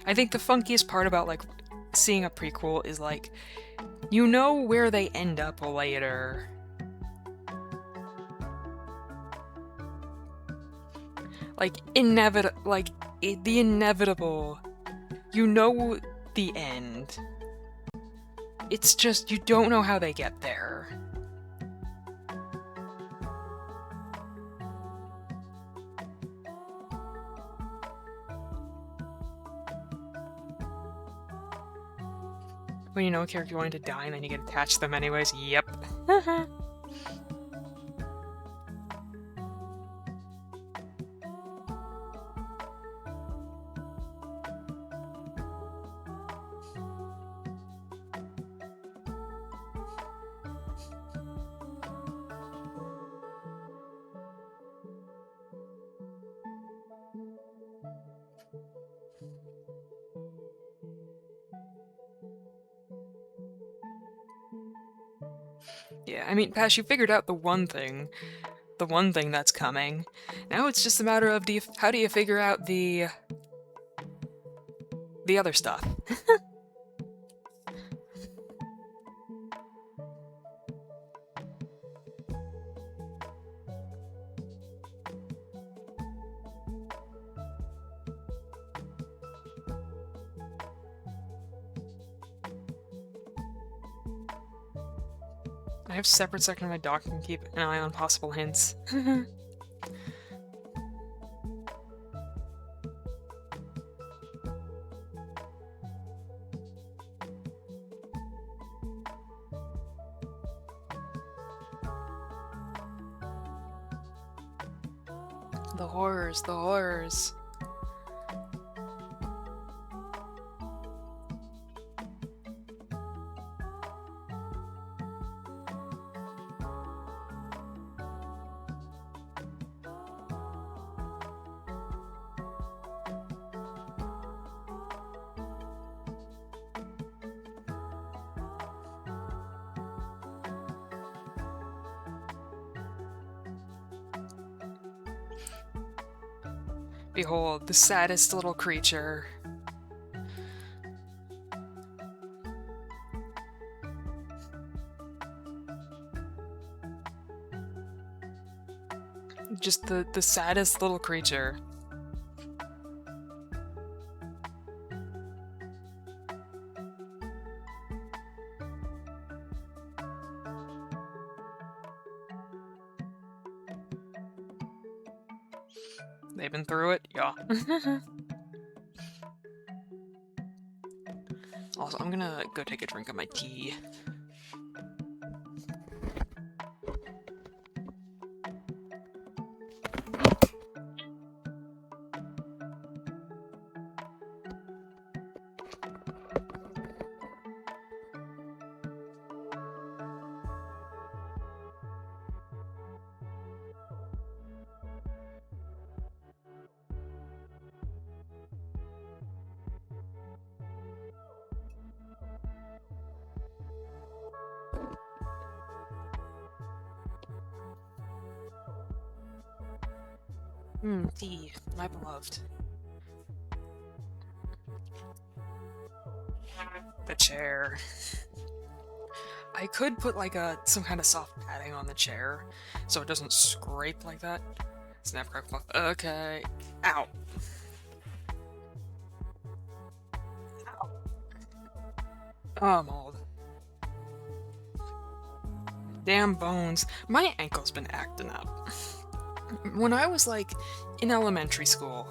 I think the funkiest part about, like, seeing a prequel is, like, you know where they end up later. Like, the inevitable. You know the end. It's just, you don't know how they get there. When you know a character going to die and then you get attached to them anyways, yep. Yeah, I mean, Pash, you figured out the one thing that's coming. Now it's just a matter of how do you figure out the other stuff? I have separate section of my doc and keep an eye on possible hints. The horrors, the horrors. Behold, the saddest little creature. Just the saddest little creature. They've been through it? Yeah. Also, I'm gonna go take a drink of my tea. Tea, my beloved. The chair. I could put like some kind of soft padding on the chair so it doesn't scrape like that. Snap, crack, pop. Okay. Ow. Ow. Oh, I'm old. Damn bones. My ankle's been acting up. When I was like in elementary school,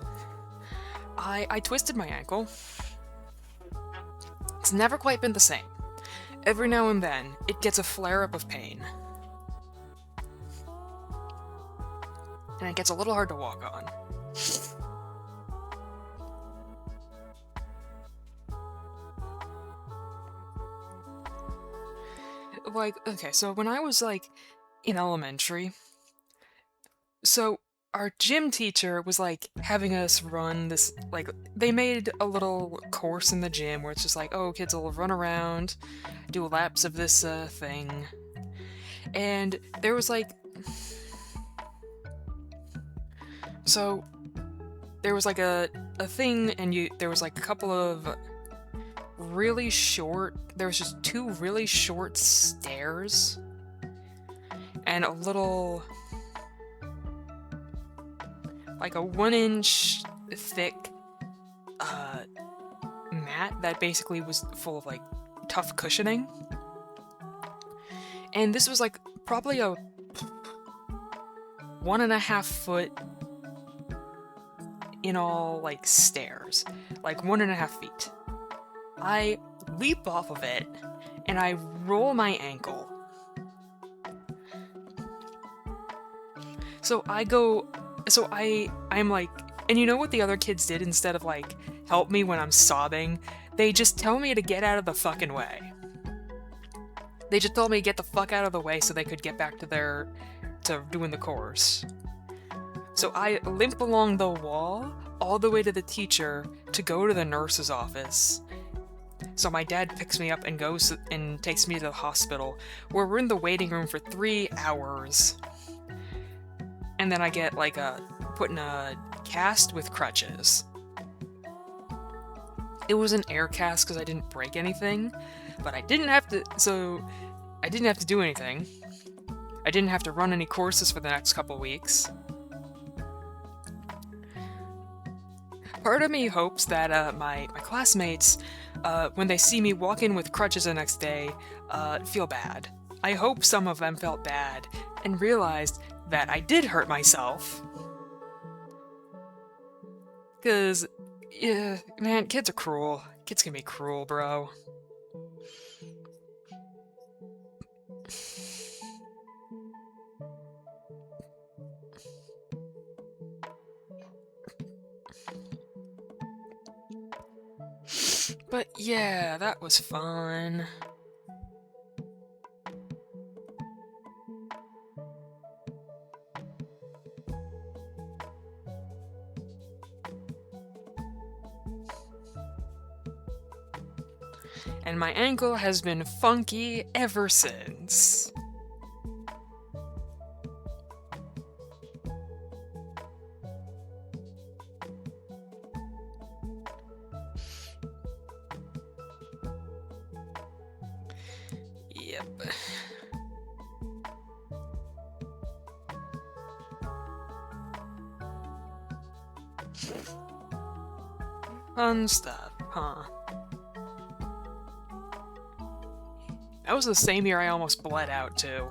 I twisted my ankle. It's never quite been the same. Every now and then, it gets a flare-up of pain. And it gets a little hard to walk on. Like, okay, so when I was like in elementary, so our gym teacher was like having us run this, like, they made a little course in the gym where it's just like, oh, kids will run around, do laps of this thing. And there was like, so there was like a thing, and there was like a couple of really short, there was just 2 really short stairs and a little, like a 1-inch thick mat that basically was full of like tough cushioning. And this was like probably a 1.5 foot in all like stairs, like 1.5 feet. I leap off of it and I roll my ankle. I'm like, and you know what the other kids did instead of like help me when I'm sobbing? They just tell me to get out of the fucking way. They just told me to get the fuck out of the way so they could get back to doing the course. So I limp along the wall all the way to the teacher to go to the nurse's office. So my dad picks me up and goes and takes me to the hospital, where we're in the waiting room for 3 hours. And then I get like put in a cast with crutches. It was an air cast because I didn't break anything, but I didn't have to do anything. I didn't have to run any courses for the next couple weeks. Part of me hopes that my classmates, when they see me walk in with crutches the next day, feel bad. I hope some of them felt bad and realized that I did hurt myself. Cause, yeah, man, kids are cruel. Kids can be cruel, bro. But yeah, that was fun. And my ankle has been funky ever since. Yep. Fun stuff, huh? That was the same year I almost bled out, too.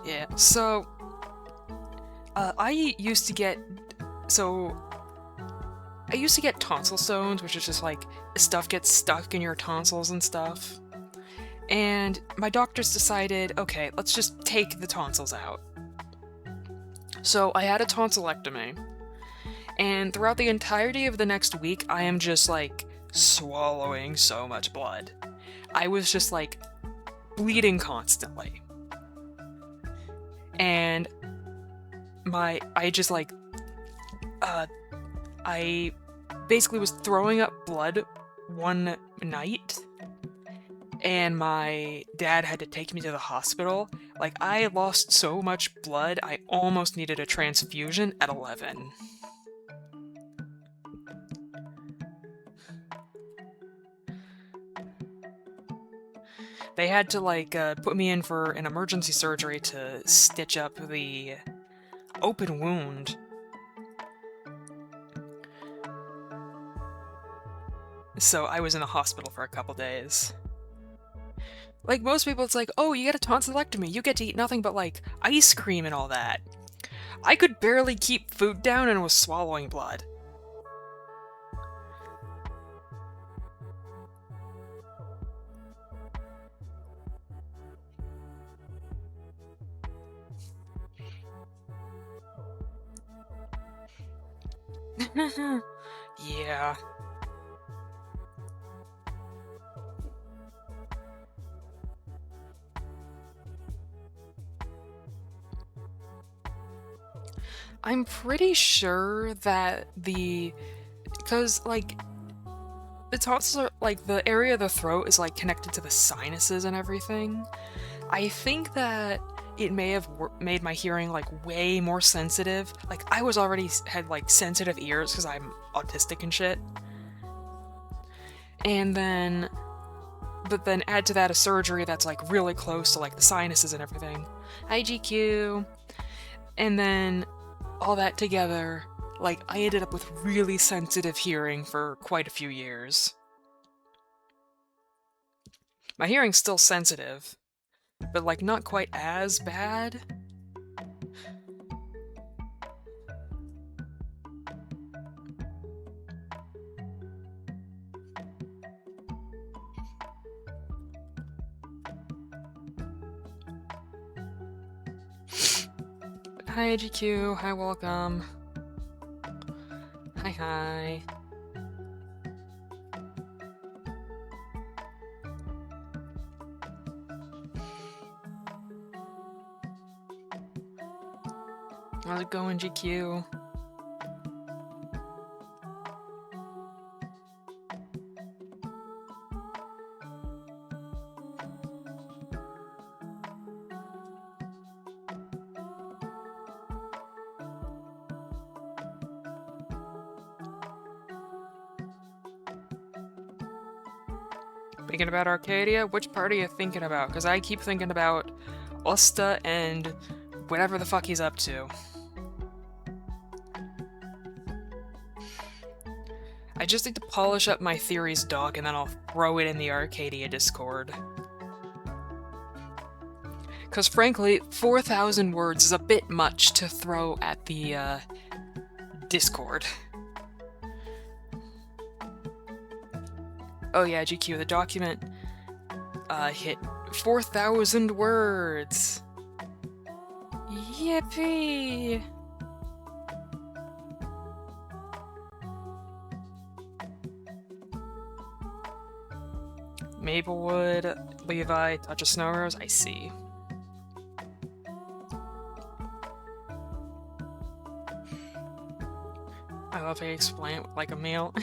Yeah, so... I used to get tonsil stones, which is just like stuff gets stuck in your tonsils and stuff. And my doctors decided, okay, let's just take the tonsils out. So I had a tonsillectomy. And throughout the entirety of the next week, I am just like swallowing so much blood. I was just like bleeding constantly. And I basically was throwing up blood one night, and my dad had to take me to the hospital. Like, I lost so much blood, I almost needed a transfusion at 11. They had to, like, put me in for an emergency surgery to stitch up the open wound. So I was in the hospital for a couple days. Like, most people, it's like, oh, you get a tonsillectomy, you get to eat nothing but, like, ice cream and all that. I could barely keep food down and was swallowing blood. Yeah. I'm pretty sure that because, like, the tonsils are, like, the area of the throat is, like, connected to the sinuses and everything. I think that it may have made my hearing, like, way more sensitive. Like, I was already had, like, sensitive ears because I'm autistic and shit. But then add to that a surgery that's, like, really close to, like, the sinuses and everything. Hi, GQ. And then all that together, like, I ended up with really sensitive hearing for quite a few years. My hearing's still sensitive, but, like, not quite as bad. Hi, GQ. Hi, welcome. Hi. How's it going, GQ? Thinking about Arcadia? Which part are you thinking about? Because I keep thinking about Osta and whatever the fuck he's up to. I just need to polish up my theories doc and then I'll throw it in the Arcadia Discord. Because frankly, 4,000 words is a bit much to throw at the Discord. Oh yeah, GQ, the document hit 4,000 words! Yippee! Maplewood, Levi, Touch of Snow Rose, I see. I love how you explain it like a meal.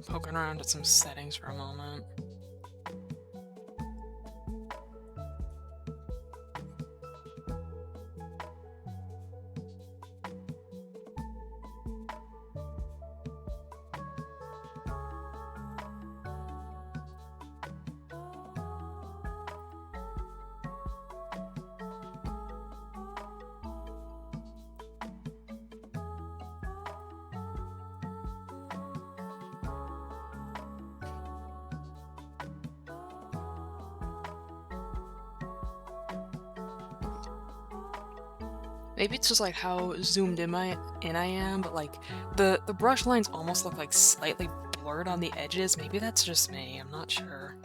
Poking around at some settings for a moment. Maybe it's just like how zoomed in I am, but like the brush lines almost look like slightly blurred on the edges. Maybe that's just me, I'm not sure.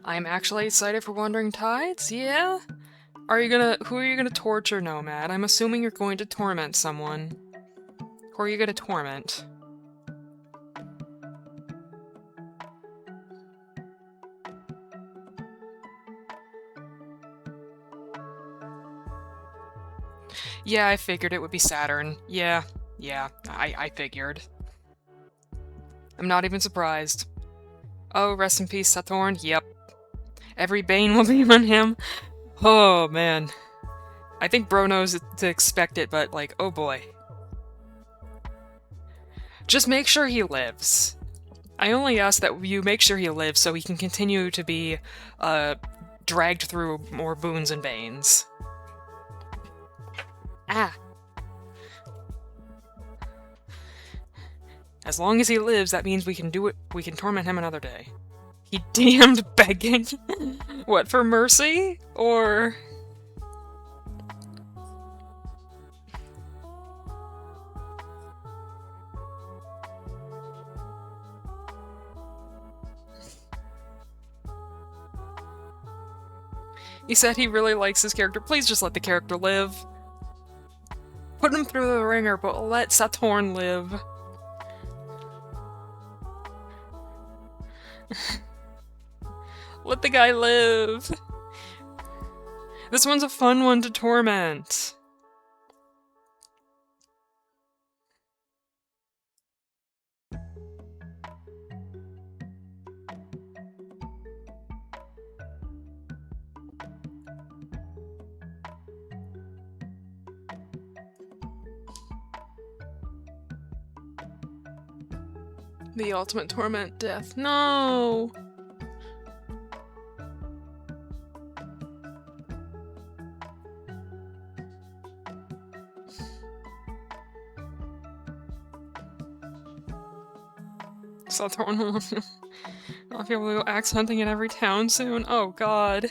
I'm actually excited for Wandering Tides, yeah? Who are you gonna torture, Nomad? I'm assuming you're going to torment someone. Who are you gonna torment? Yeah, I figured it would be Saturn. Yeah, I figured. I'm not even surprised. Oh, rest in peace, Saturn. Yep. Every bane will be on him. Oh, man. I think bro knows to expect it, but, like, oh boy. Just make sure he lives. I only ask that you make sure he lives so he can continue to be, dragged through more boons and banes. Ah. As long as he lives, that means we can do it. We can torment him another day. He damned begging. What, for mercy? Or... He said he really likes his character. Please just let the character live. Put him through the ringer, but let Saturn live. Let the guy live. This one's a fun one to torment. The ultimate torment, death. No! Saturn will I'll be able to go axe hunting in every town soon. Oh god.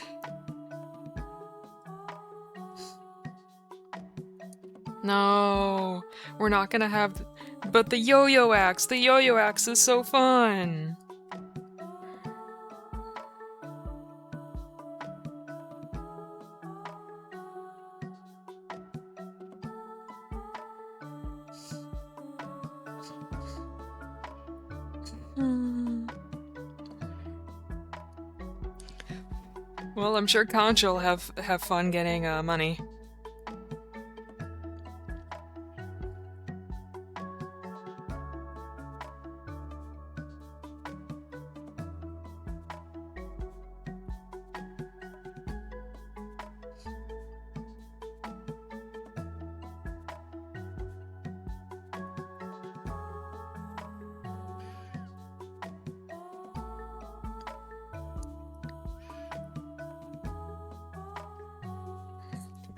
No, we're not gonna have... But the yo-yo axe! The yo-yo axe is so fun! Well, I'm sure Conch will have fun getting money.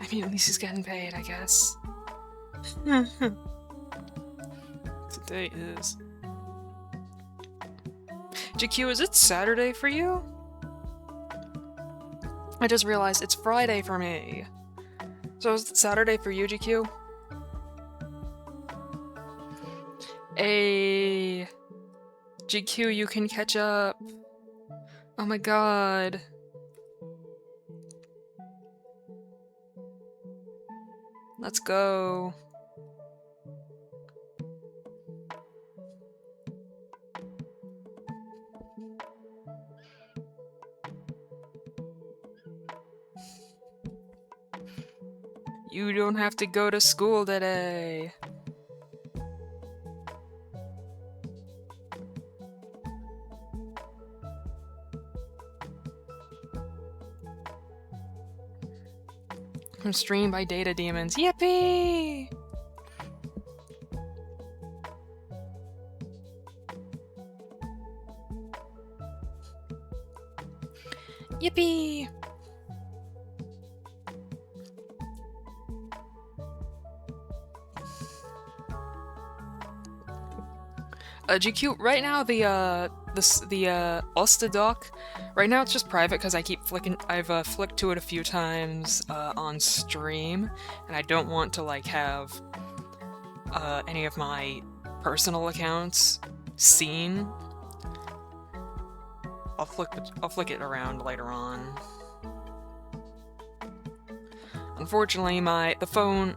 I mean, at least he's getting paid, I guess. Today is... GQ, is it Saturday for you? I just realized it's Friday for me. So is it Saturday for you, GQ? Hey, GQ, you can catch up. Oh my god. Let's go. You don't have to go to school today. I'm streamed by data demons. Yippee! Yippee! GQ, right now the Osta doc, right now it's just private because I keep flicking, I've flicked to it a few times on stream, and I don't want to like have any of my personal accounts seen. I'll flick it around later on. Unfortunately, the phone,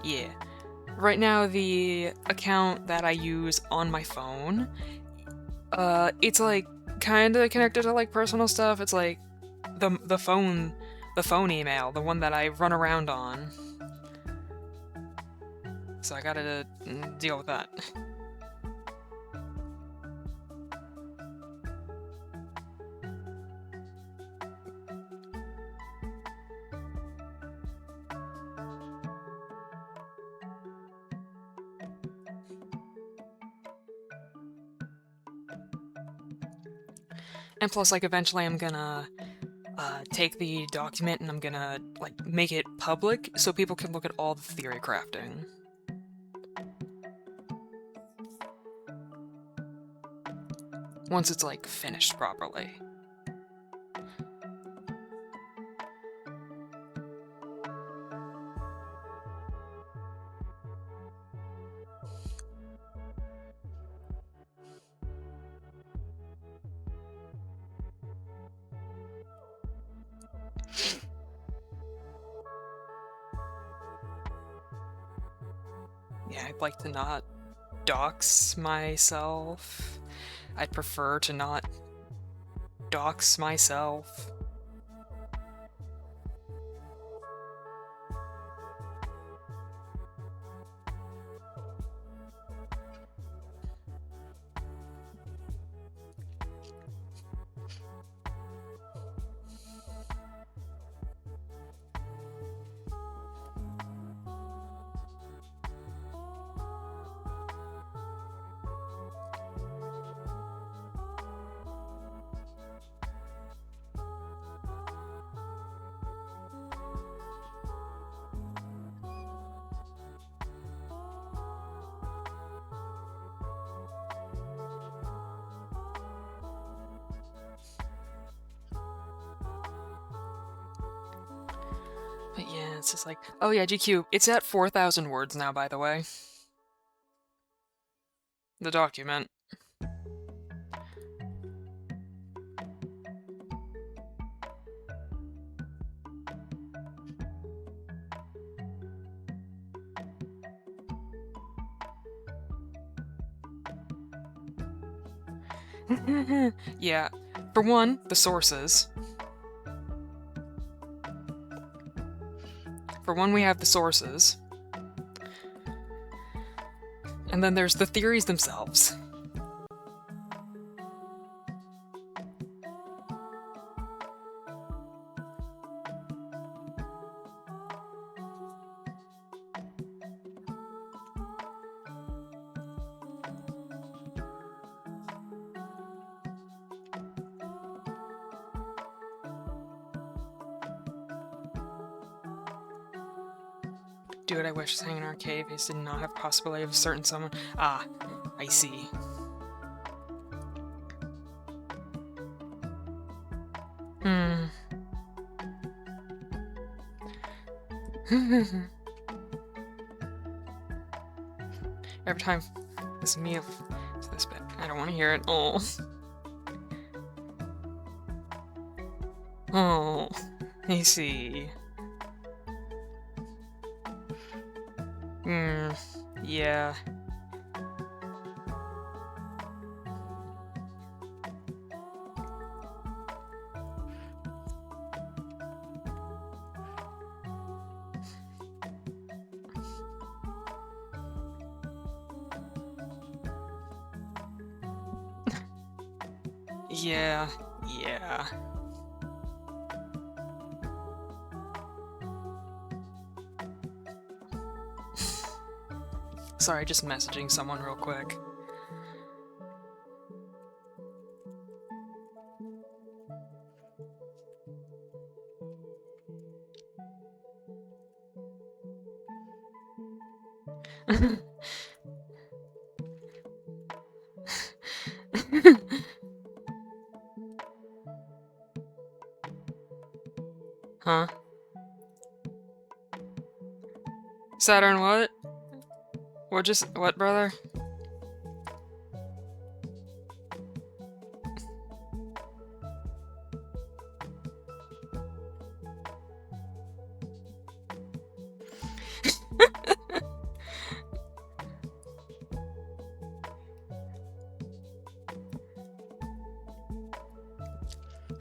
yeah. Right now, the account that I use on my phone, it's like kinda connected to like personal stuff. It's like the phone email, the one that I run around on. So I gotta deal with that. And plus, like, eventually I'm gonna take the document and I'm gonna, like, make it public so people can look at all the theory crafting. Once it's, like, finished properly. Yeah, I'd like to not dox myself. I'd prefer to not dox myself. But yeah, it's just like, oh yeah, GQ, it's at 4,000 words now, by the way. The document. Yeah, for one, the sources. For one, we have the sources. And then there's the theories themselves. Dude, I wish staying in our cave base did not have possibility of certain someone. Ah, I see. Every time this meal, this bit, I don't want to hear it. Oh. Oh, I see. Yeah. Yeah, yeah. Sorry, just messaging someone real quick. Huh? Saturn, what? What, brother?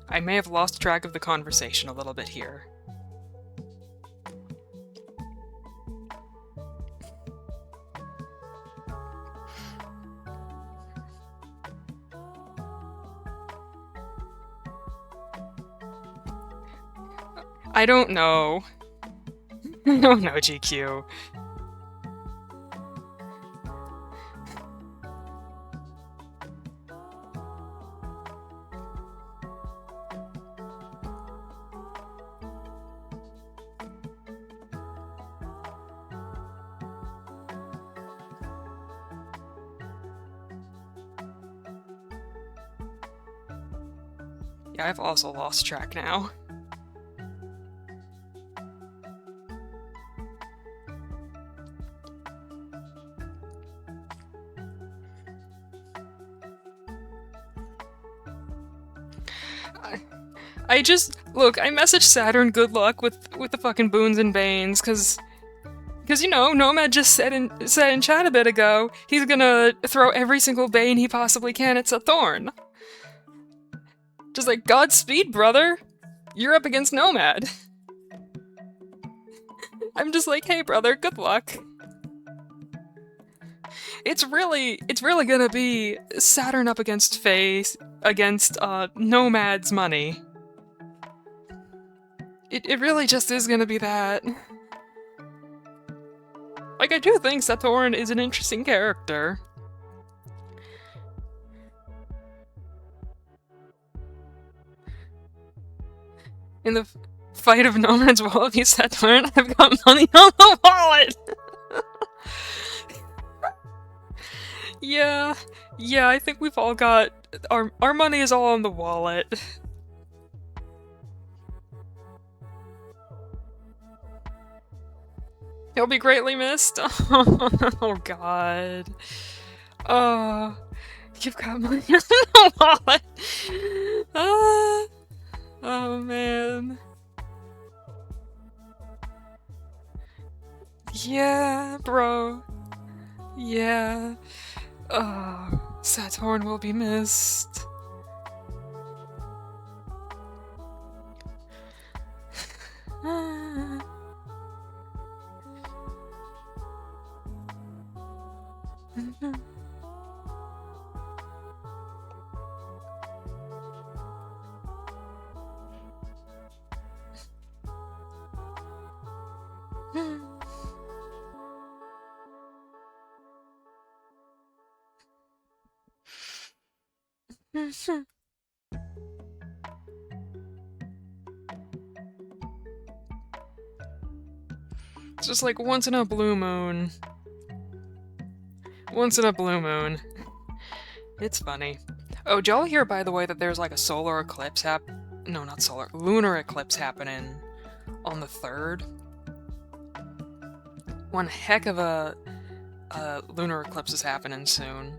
I may have lost track of the conversation a little bit here. I don't know. I don't know, GQ. Yeah, I've also lost track now. I just look. I messaged Saturn good luck with the fucking boons and banes, cause you know Nomad just said in chat a bit ago he's gonna throw every single bane he possibly can at Sathorn. Just like Godspeed, brother. You're up against Nomad. I'm just like, hey, brother, good luck. It's really gonna be Saturn up against Face against Nomad's money. It really just is gonna be that. Like, I do think Sathorn is an interesting character. In the fight of Nomad's wallet, you Sathorn, I've got money on the wallet! Yeah, I think we've all got... Our money is all on the wallet. He'll be greatly missed. Oh god. Oh, you've got money on the wallet. Oh man. Yeah, bro. Yeah. Oh, Sathorn will be missed. It's just like once in a blue moon. Once in a blue moon. It's funny. Oh, did y'all hear, by the way, that there's like a solar eclipse No, not solar. Lunar eclipse happening on the 3rd? One heck of a lunar eclipse is happening soon.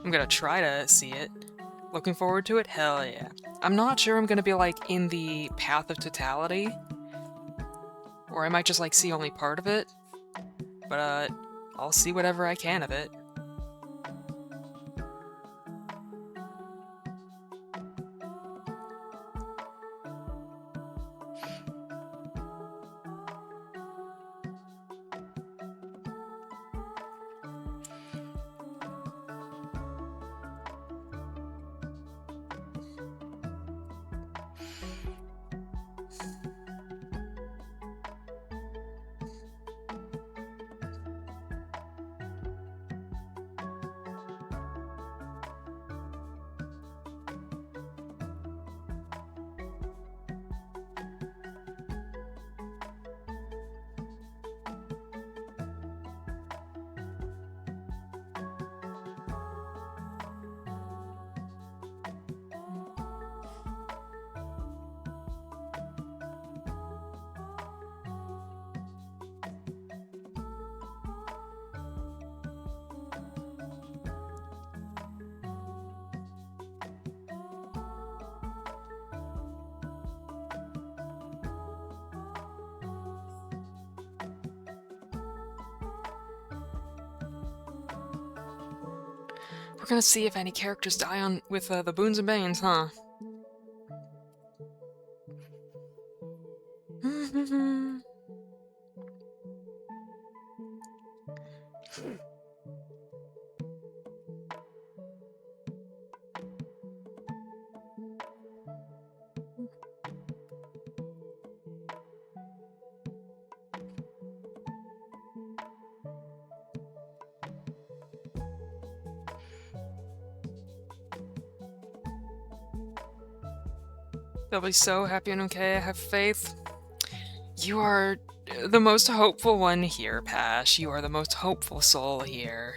I'm gonna try to see it. Looking forward to it? Hell yeah. I'm not sure I'm gonna be like in the path of totality. Or I might just like see only part of it. But I'll see whatever I can of it. We're gonna see if any characters die on with the boons and banes, huh? They'll be so happy and okay, I have faith. You are the most hopeful one here, Pash. You are the most hopeful soul here.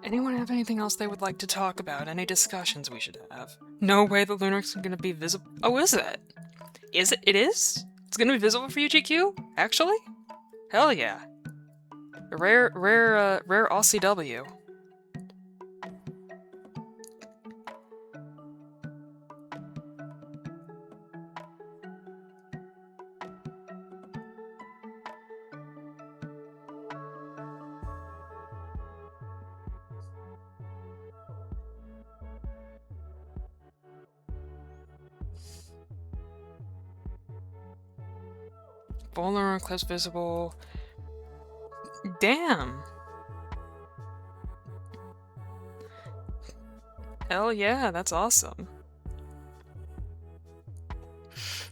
Anyone have anything else they would like to talk about? Any discussions we should have? No way the Lunar's gonna be visible. Oh, is it? Is it? It is? It's gonna be visible for you, GQ? Actually? Hell yeah. Rare OCW. Vulnerable eclipse visible. Damn. Hell yeah, that's awesome.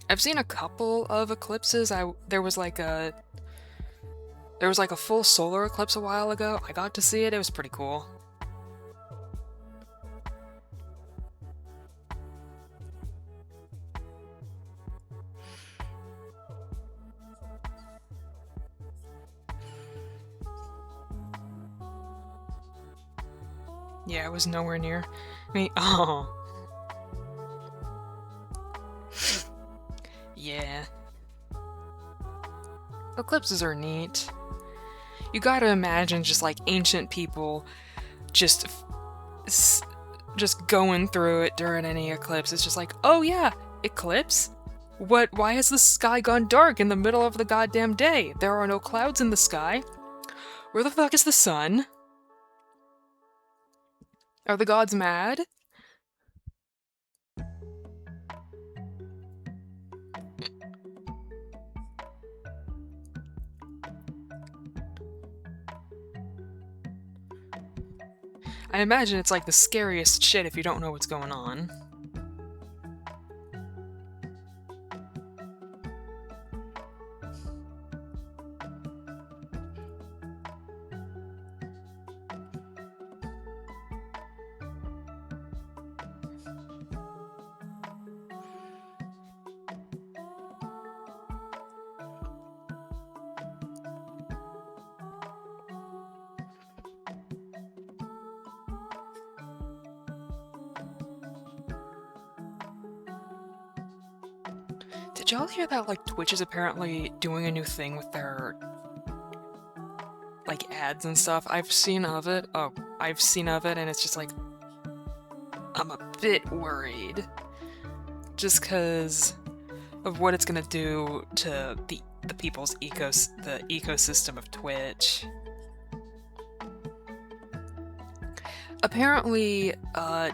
I've seen a couple of eclipses. There was like a full solar eclipse a while ago. I got to see it. It was pretty cool. Yeah, it was nowhere near me. Oh. Yeah. Eclipses are neat. You gotta imagine just like ancient people just just going through it during any eclipse. It's just like, oh yeah, eclipse? What? Why has the sky gone dark in the middle of the goddamn day? There are no clouds in the sky. Where the fuck is the sun? Are the gods mad? I imagine it's like the scariest shit if you don't know what's going on. Did y'all hear that, like, Twitch is apparently doing a new thing with their, like, ads and stuff? I've seen of it. Oh, I've seen of it, and it's just like, I'm a bit worried. Just because of what it's gonna do to the people's the ecosystem of Twitch. Apparently,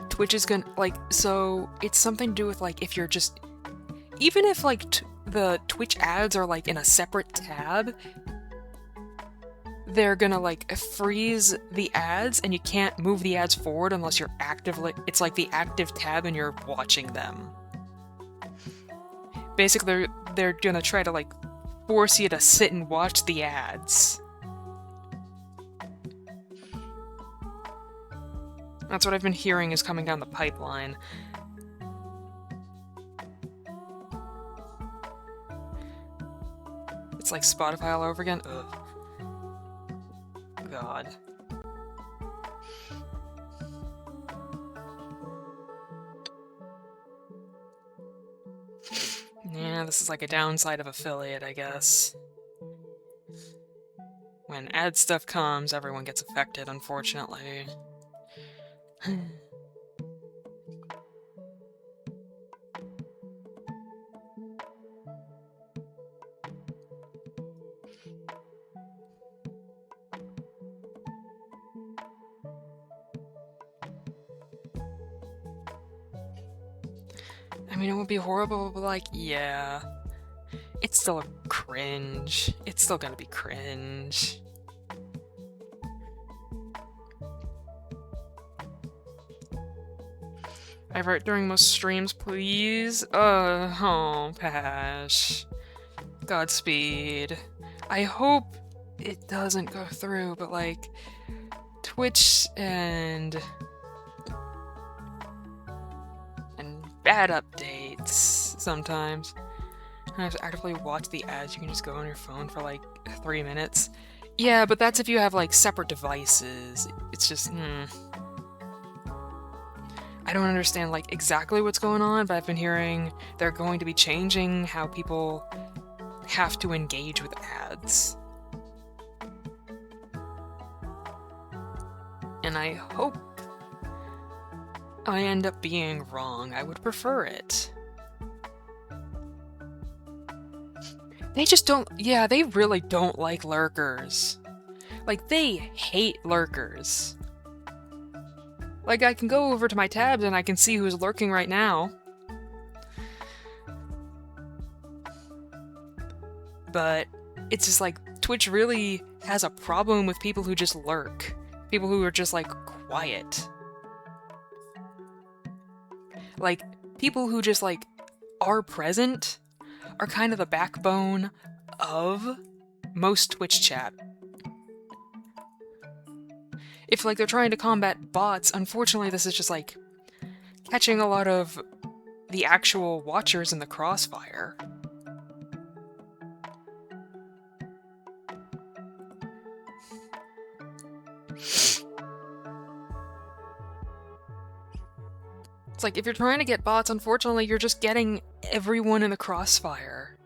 Twitch is gonna, like, so it's something to do with, like, if you're just, even if, like, the Twitch ads are, like, in a separate tab, they're gonna, like, freeze the ads, and you can't move the ads forward unless you're actively, it's like the active tab and you're watching them. Basically, they're gonna try to, like, force you to sit and watch the ads. That's what I've been hearing is coming down the pipeline. It's like Spotify all over again. Ugh. God. Yeah, this is like a downside of affiliate, I guess. When ad stuff comes, everyone gets affected, unfortunately. I mean, it would be horrible, but, like, yeah. It's still a cringe. It's still gonna be cringe. I write during most streams, please. Oh, Pash. Godspeed. I hope it doesn't go through, but, like, Twitch and bad updates sometimes. I have to actively watch the ads. You can just go on your phone for like 3 minutes. Yeah, but that's if you have like separate devices. It's just, I don't understand like exactly what's going on, but I've been hearing they're going to be changing how people have to engage with ads. And I hope I end up being wrong. I would prefer it. They just don't, yeah, they really don't like lurkers. Like, they hate lurkers. Like, I can go over to my tabs and I can see who's lurking right now. But it's just like, Twitch really has a problem with people who just lurk. People who are just, like, quiet. Like, people who just, like, are present are kind of the backbone of most Twitch chat. If, like, they're trying to combat bots, unfortunately this is just, like, catching a lot of the actual watchers in the crossfire. It's like, if you're trying to get bots, unfortunately, you're just getting everyone in the crossfire.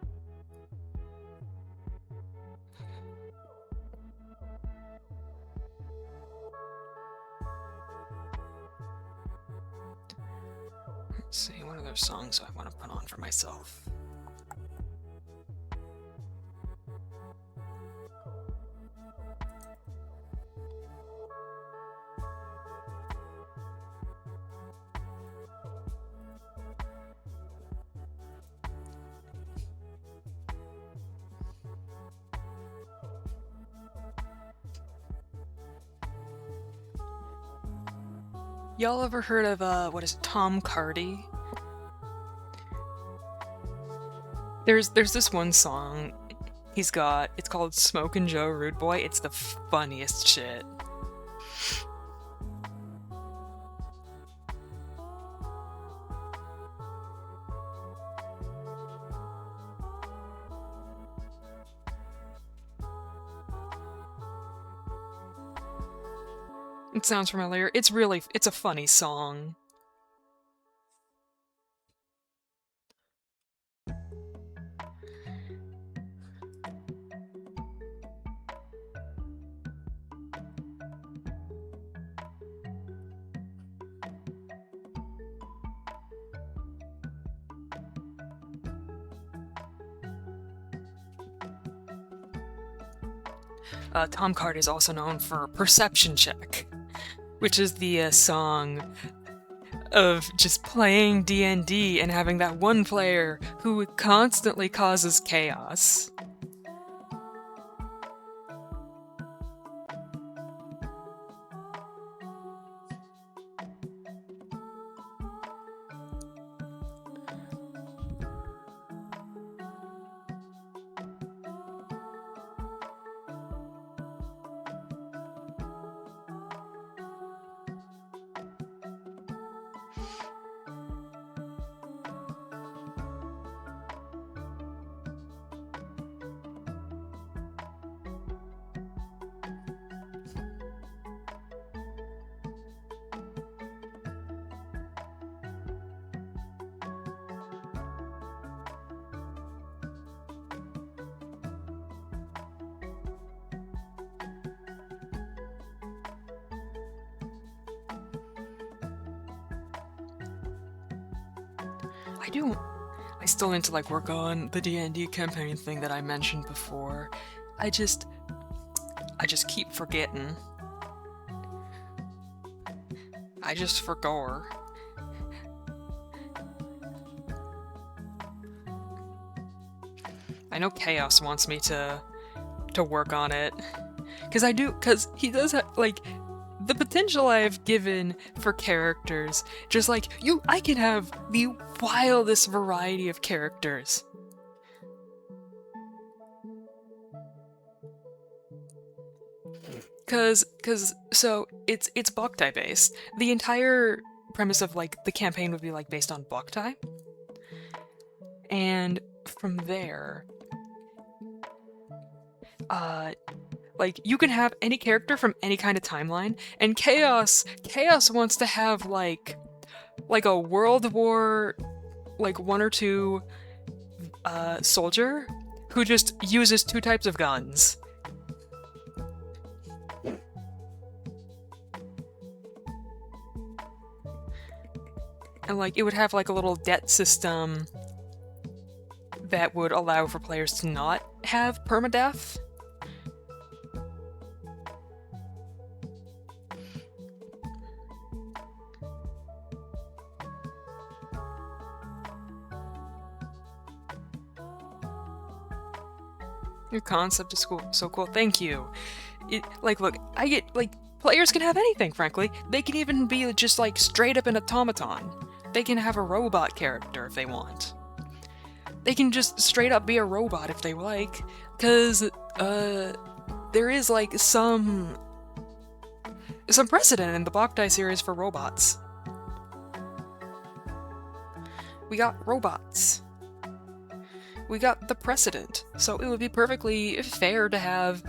Let's see, what other songs do I want to put on for myself? Y'all ever heard of, what is it, Tom Cardy? There's this one song he's got, it's called Smokin' Joe Rude Boy. It's the funniest shit. It sounds familiar. It's a funny song. Tom Cardy is also known for Perception Check, which is the song of just playing D&D and having that one player who constantly causes chaos. I still need to like work on the D&D campaign thing that I mentioned before. I just keep forgetting. I just forgot. I know Chaos wants me to work on it. Cause he does have, like, the potential I've given for characters, just like, I can have the wildest variety of characters. So it's Boktai based. The entire premise of, like, the campaign would be, like, based on Boktai. And from there, like, you can have any character from any kind of timeline, and Chaos wants to have, like a World War, like, 1 or 2, soldier who just uses 2 types of guns. And, like, it would have, like, a little debt system that would allow for players to not have permadeath. Your concept is cool, so cool. Thank you. Look, I get, like, players can have anything, frankly. They can even be just, like, straight up an automaton. They can have a robot character if they want. They can just straight up be a robot if they like, because, there is, like, some precedent in the Boktai series for robots. We got robots. We got the precedent, so it would be perfectly fair to have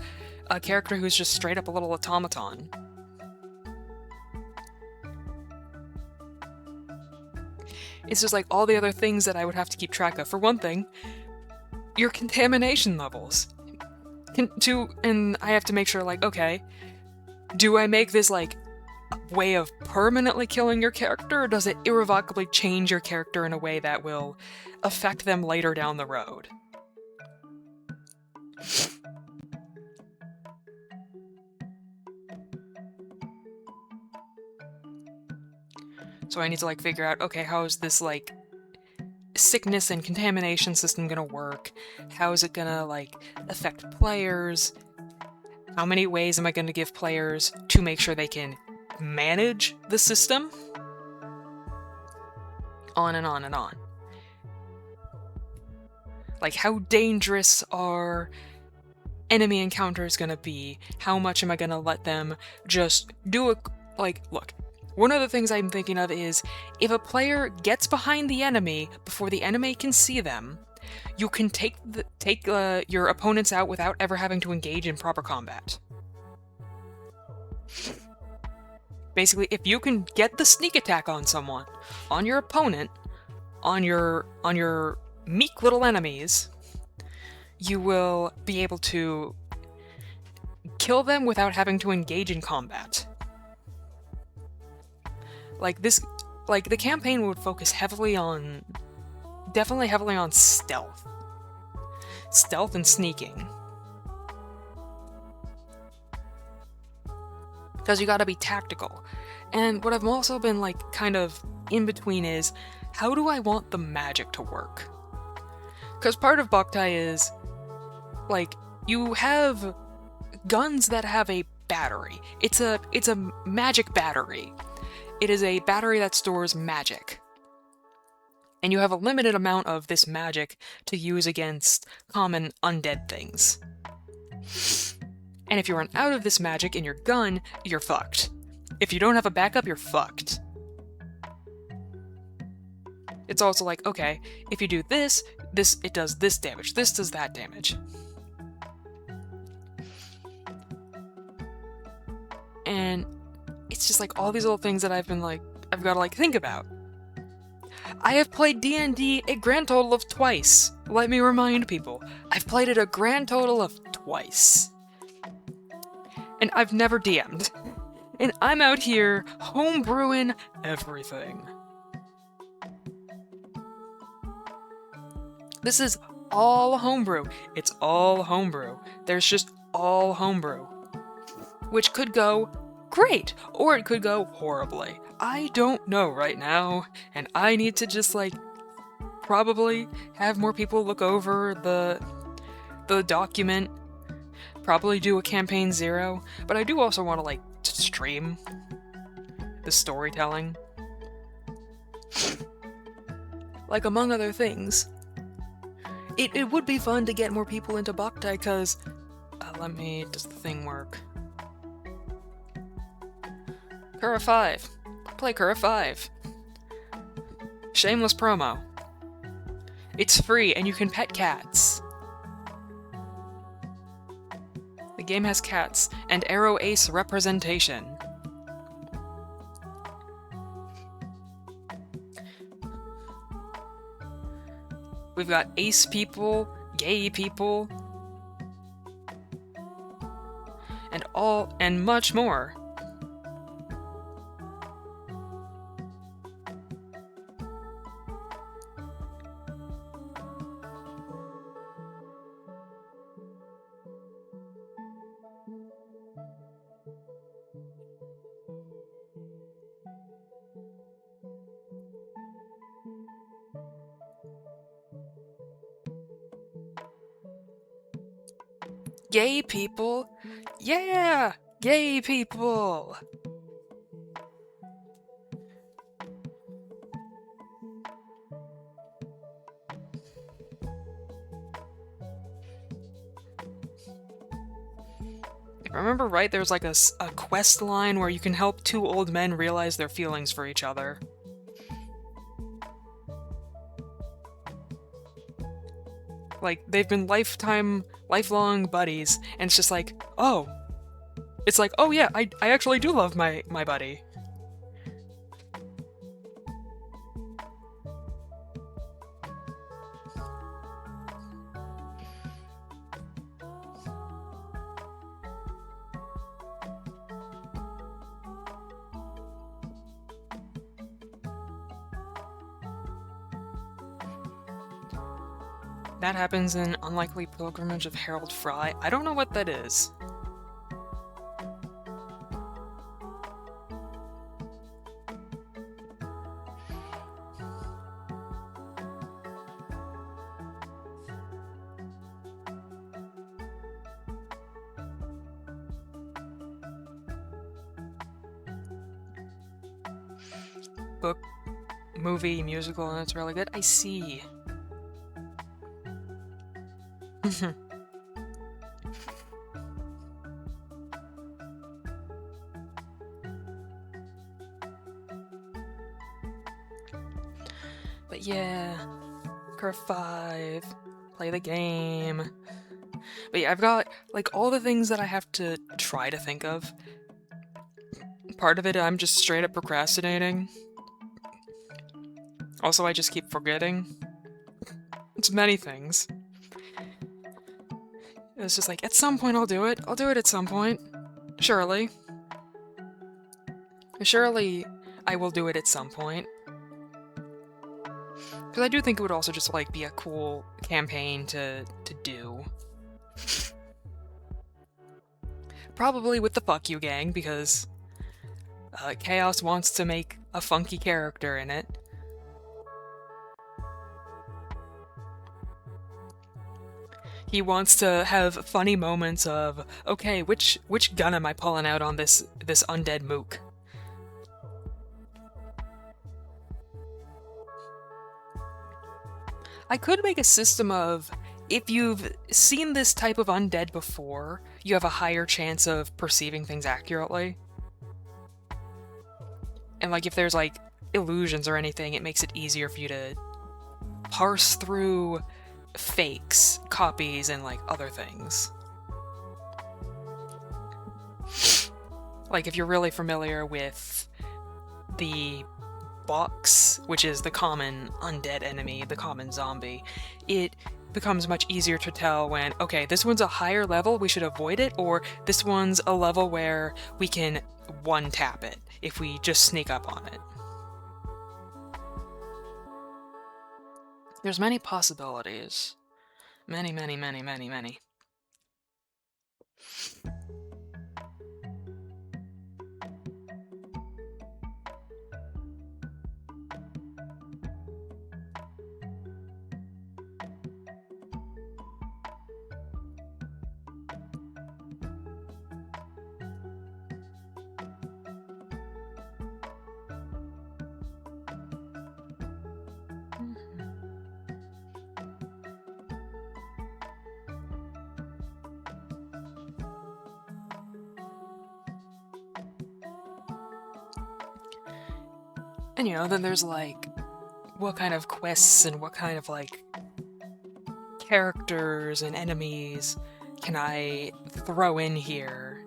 a character who's just straight up a little automaton. It's just like all the other things that I would have to keep track of. For one thing, your contamination levels. And I have to make sure, like, okay, do I make this, like, a way of permanently killing your character, or does it irrevocably change your character in a way that will affect them later down the road? So I need to, like, figure out, okay, how is this, like, sickness and contamination system gonna work? How is it gonna, like, affect players? How many ways am I gonna give players to make sure they can manage the system? On and on and on. Like, how dangerous are enemy encounters gonna be? How much am I gonna let them just do a... Like, look, one of the things I'm thinking of is, if a player gets behind the enemy before the enemy can see them, you can take your opponents out without ever having to engage in proper combat. Basically, if you can get the sneak attack on someone, on your opponent, on your meek little enemies, you will be able to kill them without having to engage in combat. The campaign would focus definitely heavily on stealth. Stealth and sneaking. Because you gotta be tactical. And what I've also been, like, kind of in between is, how do I want the magic to work? Because part of Boktai is, like, you have guns that have a battery. It's a magic battery. It is a battery that stores magic. And you have a limited amount of this magic to use against common undead things. And if you run out of this magic in your gun, you're fucked. If you don't have a backup, you're fucked. It's also like, okay, if you do this, it does this damage, this does that damage. And it's just like all these little things that I've got to, like, think about. I have played D&D a grand total of twice. Let me remind people, I've played it a grand total of twice. And I've never DM'd. And I'm out here homebrewing everything. This is all homebrew. It's all homebrew. There's just all homebrew. Which could go great, or it could go horribly. I don't know right now, and I need to just, like, probably have more people look over the document, probably do a campaign 0, but I do also want to, like, stream the storytelling. Like, among other things, it would be fun to get more people into Boktai, because, does the thing work? Kura 5. Play Kura 5. Shameless promo. It's free, and you can pet cats. The game has cats, and Arrow Ace representation. We've got ace people, gay people, and much more. Gay people? Yeah! Gay people! If I remember right, there's like a quest line where you can help 2 old men realize their feelings for each other. Like, they've been lifelong buddies, and it's just like, oh. It's like, oh yeah, I actually do love my buddy. That happens in Unlikely Pilgrimage of Harold Fry. I don't know what that is. Book, movie, musical, and it's really good. I see. But yeah, Curve 5, play the game. But yeah, I've got like all the things that I have to try to think of. Part of it, I'm just straight up procrastinating. Also, I just keep forgetting. It's many things. It's just like, at some point I'll do it. I'll do it at some point. Surely. Surely I will do it at some point. Because I do think it would also just, like, be a cool campaign to do. Probably with the Fuck You Gang, because Chaos wants to make a funky character in it. He wants to have funny moments of, okay, which gun am I pulling out on this undead mook? I could make a system of, if you've seen this type of undead before, you have a higher chance of perceiving things accurately. And like if there's like illusions or anything, it makes it easier for you to parse through fakes, copies, and like other things. Like if you're really familiar with the box, which is the common undead enemy, the common zombie, it becomes much easier to tell when, okay, this one's a higher level, we should avoid it, or this one's a level where we can one-tap it if we just sneak up on it. There's many possibilities. Many, many, many, many, many. And you know, then there's like, what kind of quests and what kind of like characters and enemies can I throw in here?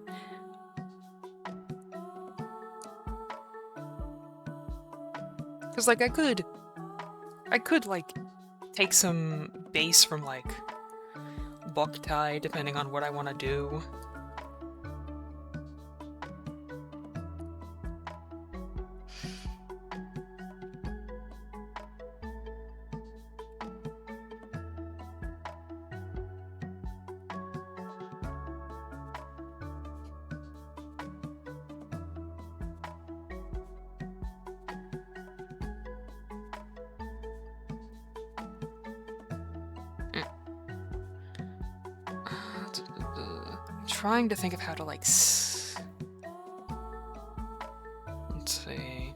Because like I could like take some base from like Boktai, depending on what I want to do. Trying to think of how to like let's see.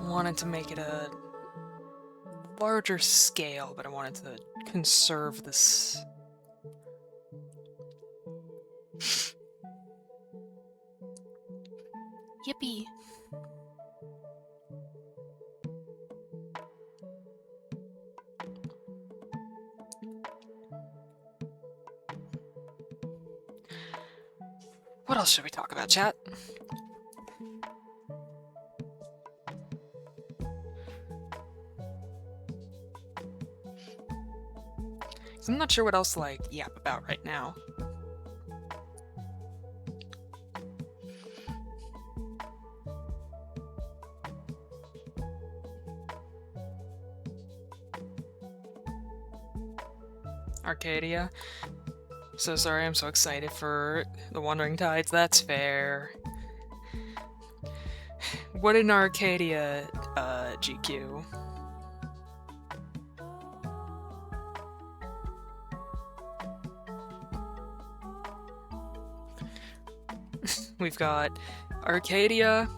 Wanted to make it a larger scale, but I wanted to conserve this. Yippee! What else should we talk about, chat? I'm not sure what else to, like, yap about right now. Arcadia. So sorry, I'm so excited for the Wandering Tides. That's fair. What in Arcadia, GQ? We've got Arcadia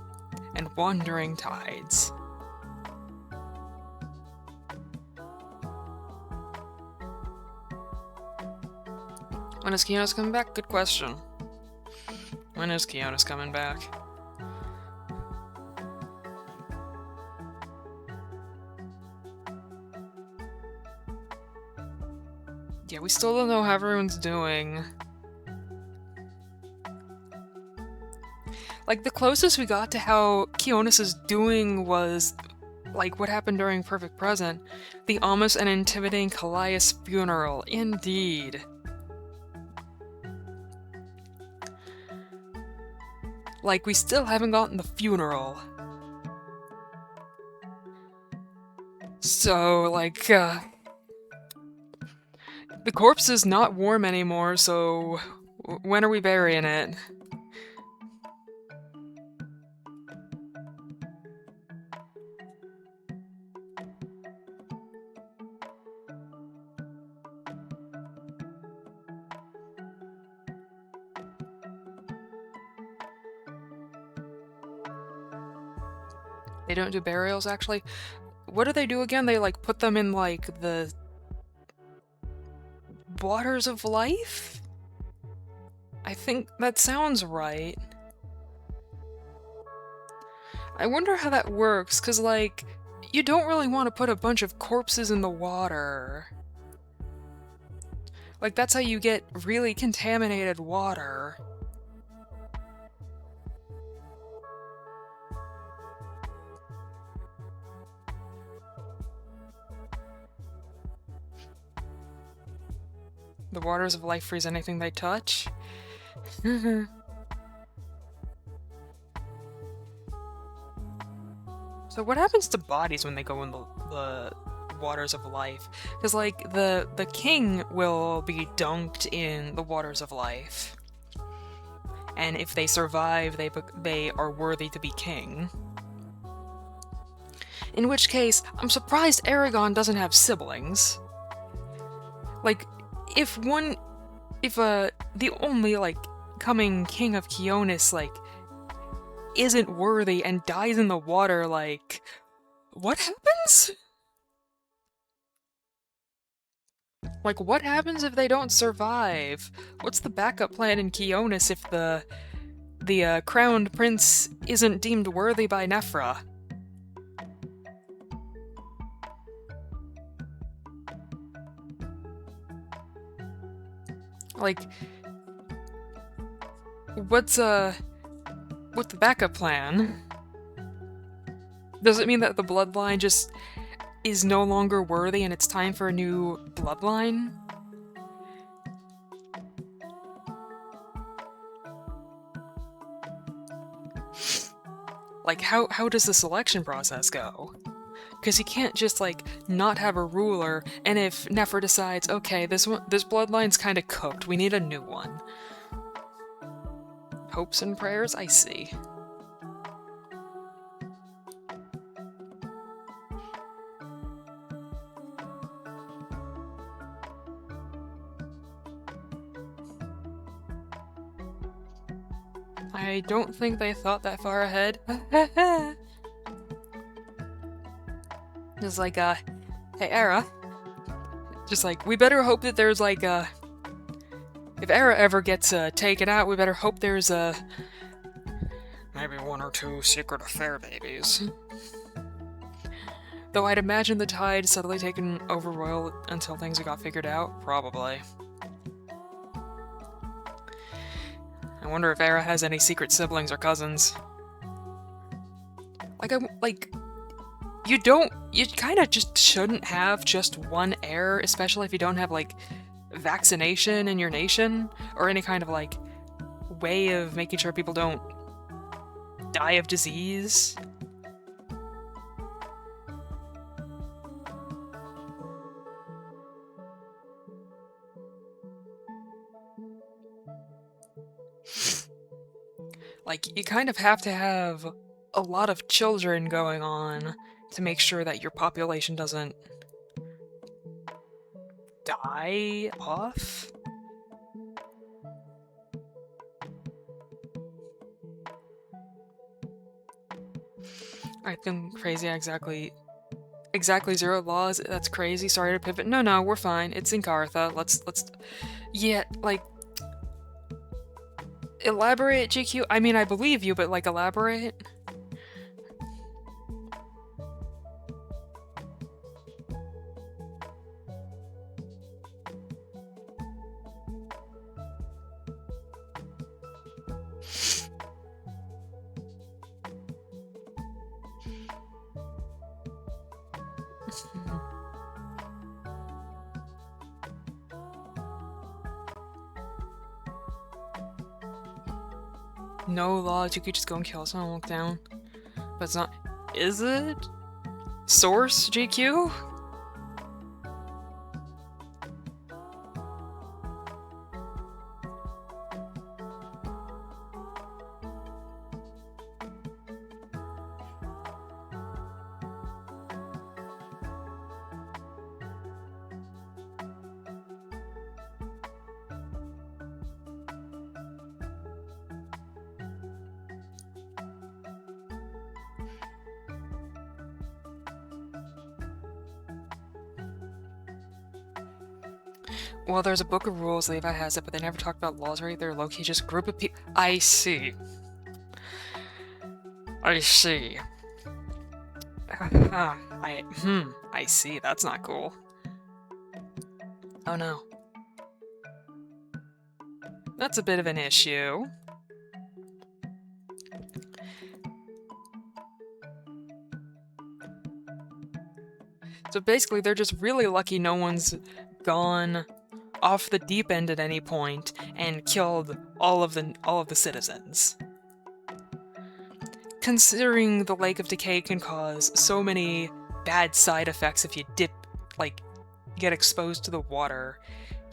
and Wandering Tides. When is Kionis coming back? Good question. When is Kionis coming back? Yeah, we still don't know how everyone's doing. Like, the closest we got to how Kionis is doing was, like, what happened during Perfect Present. The ominous and intimidating Callias funeral. Indeed. Like, we still haven't gotten the funeral. So, like, the corpse is not warm anymore, so when are we burying it? They don't do burials, actually. What do they do again? They, like, put them in, like, the waters of life? I think that sounds right. I wonder how that works, because, like, you don't really want to put a bunch of corpses in the water. Like, that's how you get really contaminated water. The waters of life freeze anything they touch? So what happens to bodies when they go in the waters of life? Because, like, the king will be dunked in the waters of life. And if they survive, they are worthy to be king. In which case, I'm surprised Aragon doesn't have siblings. Like, if the only, like, coming king of Kionis, like, isn't worthy and dies in the water, like, what happens? Like, what happens if they don't survive? What's the backup plan in Kionis if the crowned prince isn't deemed worthy by Nephra? Like, what's the backup plan? Does it mean that the bloodline just is no longer worthy and it's time for a new bloodline? Like, how does the selection process go? Because you can't just, like, not have a ruler, and if Nefer decides, okay, this bloodline's kind of cooked, we need a new one. Hopes and prayers? I see. I don't think they thought that far ahead. Just like, hey, Era. Just like, we better hope that there's, like, if Era ever gets, taken out, we better hope there's, maybe one or two secret affair babies. Though I'd imagine the tide subtly taken over Royal until things got figured out. Probably. I wonder if Era has any secret siblings or cousins. you kind of just shouldn't have just one heir, especially if you don't have, like, vaccination in your nation, or any kind of, like, way of making sure people don't die of disease. Like, you kind of have to have a lot of children going on to make sure that your population doesn't die off. I think crazy, exactly 0 laws. That's crazy. Sorry to pivot. No, we're fine. It's in Kartha. Let's yeah, like, elaborate, GQ. I mean, I believe you, but, like, elaborate. No laws, you could just go and kill someone, walk down. But it's not. Is it? Source, GQ? Well, there's a book of rules, Levi has it, but they never talk about laws, right? They're low-key just group of people. I see. I see. I see. That's not cool. Oh no. That's a bit of an issue. So basically, they're just really lucky no one's gone off the deep end at any point and killed all of the citizens. Considering the Lake of Decay can cause so many bad side effects if you get exposed to the water,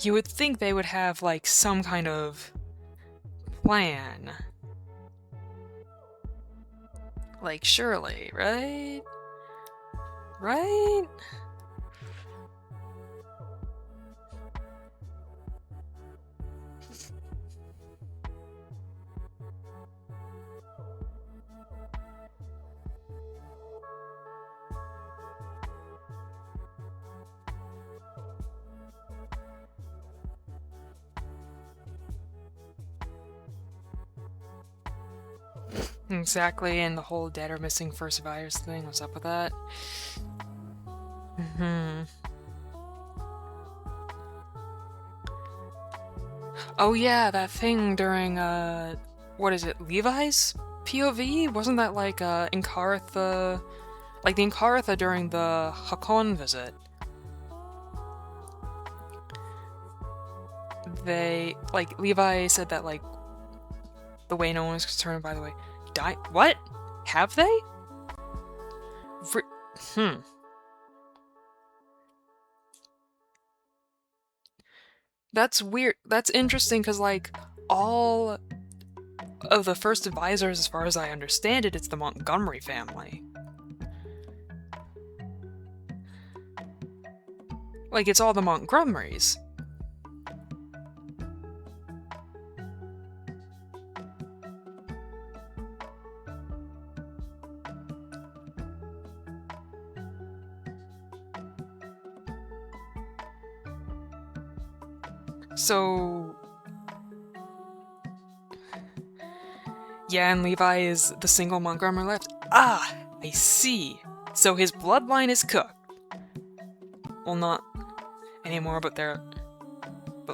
you would think they would have, like, some kind of plan. Like, surely, right? Right? Exactly, and the whole dead or missing first survivors thing, what's up with that? Oh yeah, that thing during, what is it, Levi's POV? Wasn't that, like, in Kartha, like, the Inkaratha during the Hakon visit? Like, Levi said that, like, the way no one was concerned, by the way, what? Have they? That's weird. That's interesting, because, like, all of the first advisors, as far as I understand it, it's the Montgomery family. Like, it's all the Montgomerys. So, yeah, and Levi is the single Montgomery left. Ah, I see. So his bloodline is cooked. Well, not anymore, but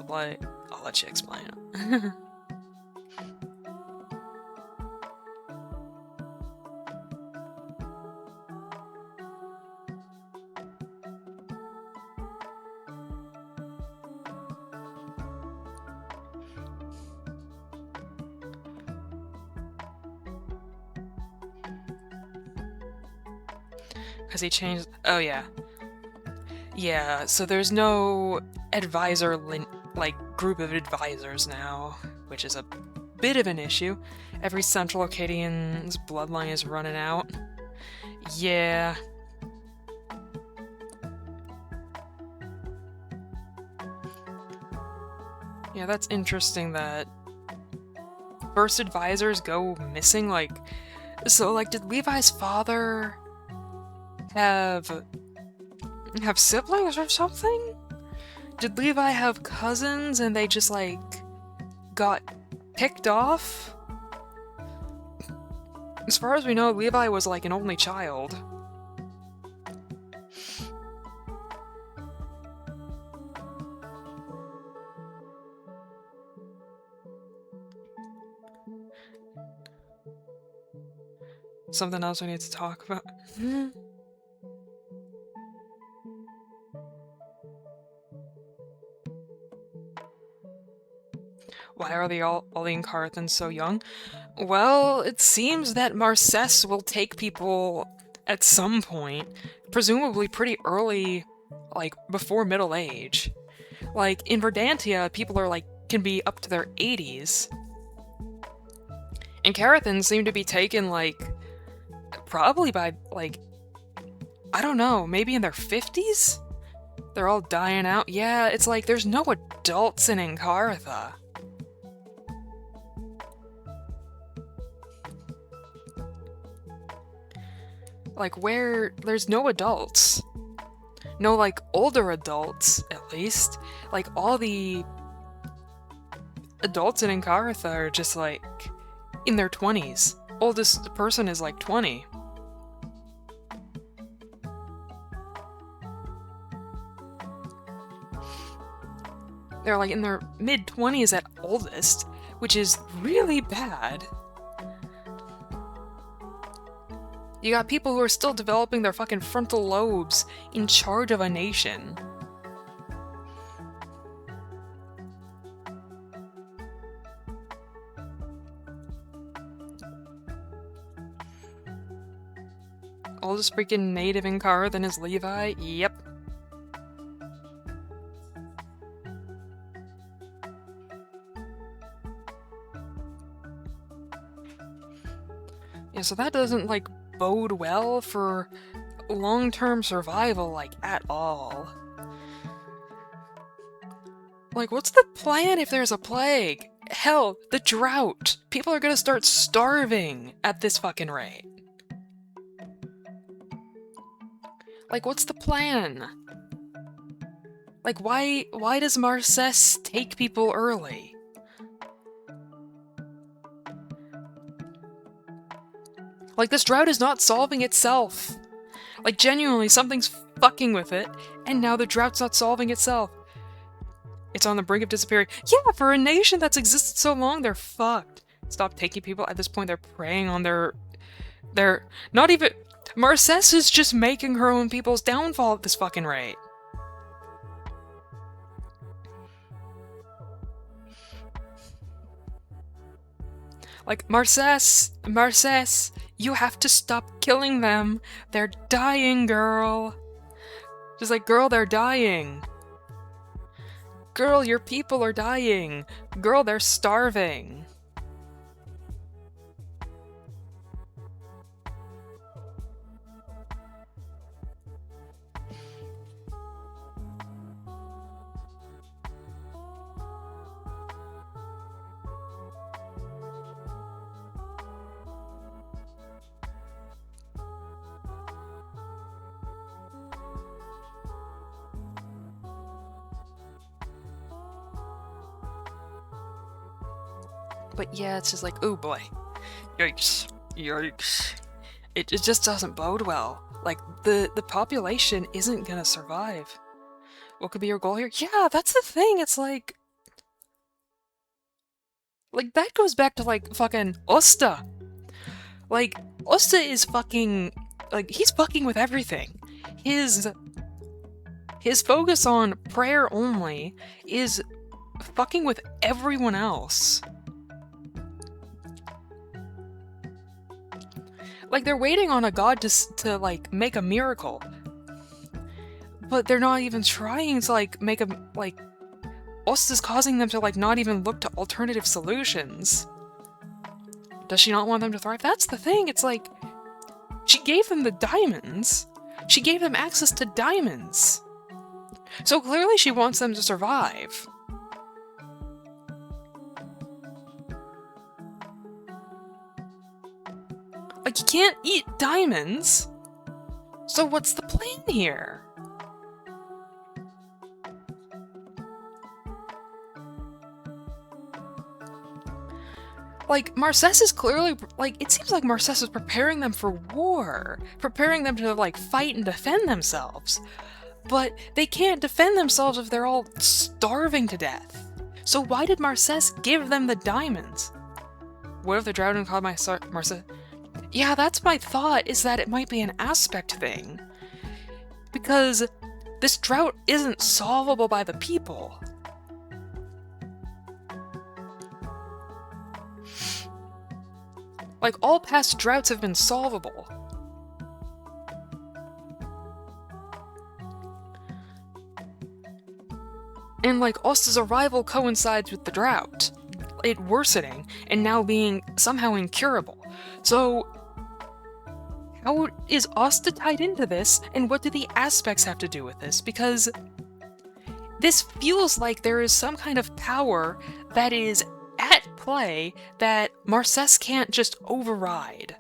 like, I'll let you explain it. Has he changed? Oh, yeah. Yeah, so there's no advisor group of advisors now, which is a bit of an issue. Every Central Acadian's bloodline is running out. Yeah. Yeah, that's interesting that first advisors go missing, did Levi's father have siblings or something? Did Levi have cousins and they just, got picked off? As far as we know, Levi was, an only child. Something else we need to talk about. Why are all the Incarthans so young? Well, it seems that Marcès will take people at some point, presumably pretty early, before middle age. In Verdantia, people are can be up to their 80s. And Carathans seem to be taken probably by I don't know, maybe in their 50s? They're all dying out. Yeah, it's there's no adults in Encartha. There's no adults. No, older adults, at least. All the adults in Encartha are just, in their 20s. Oldest person is, 20. They're, in their mid-20s at oldest, which is really bad. You got people who are still developing their fucking frontal lobes in charge of a nation. Oldest freaking native in Carthan is Levi? Yep. Yeah, so that doesn't, bode well for long-term survival, at all. What's the plan if there's a plague? Hell, the drought! People are gonna start starving at this fucking rate. What's the plan? Why does Marcès take people early? This drought is not solving itself. Genuinely, something's fucking with it, and now the drought's not solving itself. It's on the brink of disappearing. Yeah, for a nation that's existed so long, they're fucked. Stop taking people. At this point, they're preying on their not even... Marcès is just making her own people's downfall at this fucking rate. Marcès, you have to stop killing them. They're dying, girl. Just girl, they're dying. Girl, your people are dying. Girl, they're starving. But yeah, it's just oh boy. Yikes. Yikes. It just doesn't bode well. The population isn't gonna survive. What could be your goal here? Yeah, that's the thing, it's that goes back to fucking Usta. Usta is fucking he's fucking with everything. His focus on prayer only is fucking with everyone else. Like, they're waiting on a god to like, make a miracle. But they're not even trying to, like, make a, like... Ost is causing them to, like, not even look to alternative solutions. Does she not want them to thrive? That's the thing, it's like... She gave them the diamonds. She gave them access to diamonds. So clearly she wants them to survive. Like, you can't eat diamonds. So what's the plan here? Like, Marcès is clearly, like, it seems like Marcès is preparing them for war. Preparing them to, like, fight and defend themselves. But they can't defend themselves if they're all starving to death. So why did Marcès give them the diamonds? What if the drought called Marcès? Yeah, that's my thought, is that it might be an aspect thing. Because this drought isn't solvable by the people. Like, all past droughts have been solvable. And, like, Ost's arrival coincides with the drought. It worsening, and now being somehow incurable. So, how is Osta tied into this, and what do the aspects have to do with this? Because this feels like there is some kind of power that is at play that Marcès can't just override.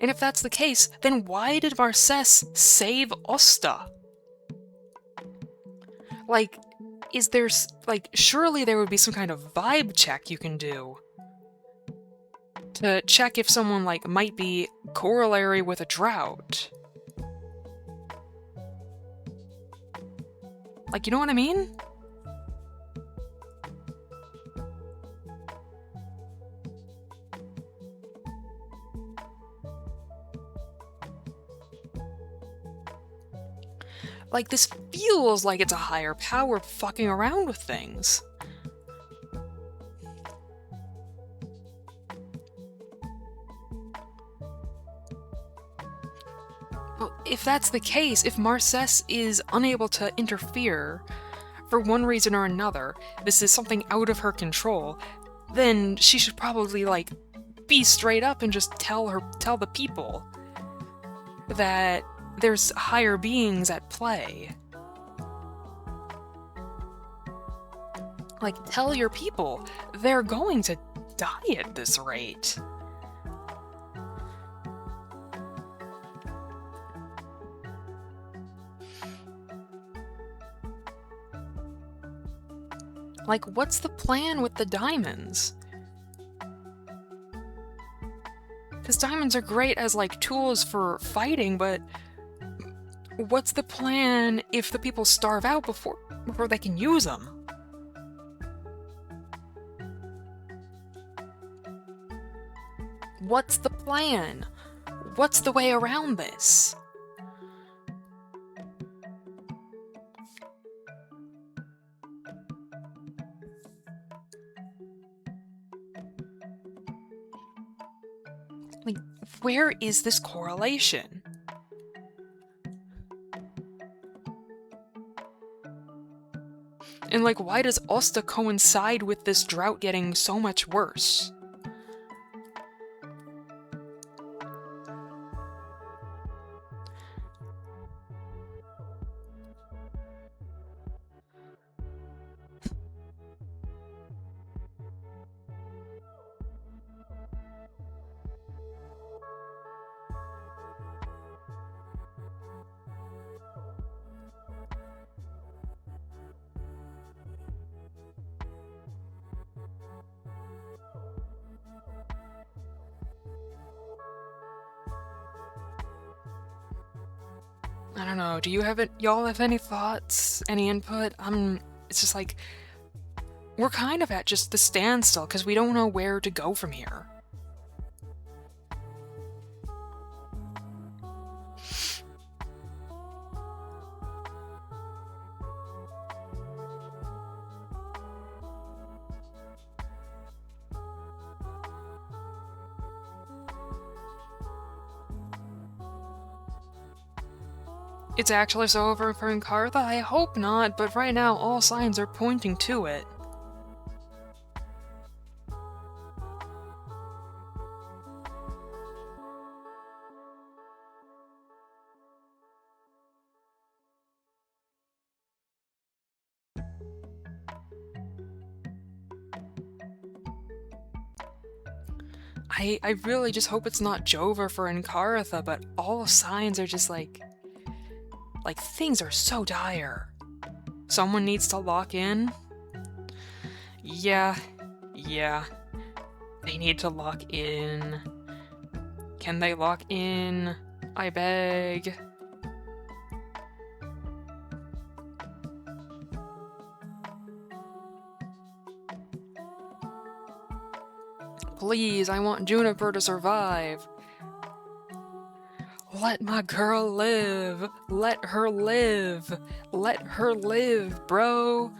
And if that's the case, then why did Marcès save Osta? Like, is there, like, surely there would be some kind of vibe check you can do to check if someone, like, might be corollary with a drought. Like, you know what I mean? Like, this feels like it's a higher power fucking around with things. Well, if that's the case, if Marcès is unable to interfere for one reason or another, this is something out of her control, then she should probably, like, be straight up and just tell the people that there's higher beings at play. Like, tell your people they're going to die at this rate. Like, what's the plan with the diamonds? Because diamonds are great as, like, tools for fighting, but what's the plan if the people starve out before they can use them? What's the plan? What's the way around this? Like, where is this correlation? And, like, why does Osta coincide with this drought getting so much worse? I don't know, do you have it? Y'all have any thoughts? Any input? It's just like, we're kind of at just the standstill, because we don't know where to go from here. It's actually so over for Encartha? I hope not, but right now all signs are pointing to it. I really just hope it's not Jover for Encartha, but all signs are just like things are so dire. Someone needs to lock in. Yeah, they need to lock in. Can they lock in? I beg. Please, I want Juniper to survive. Let my girl live. Let her live. Let her live, bro.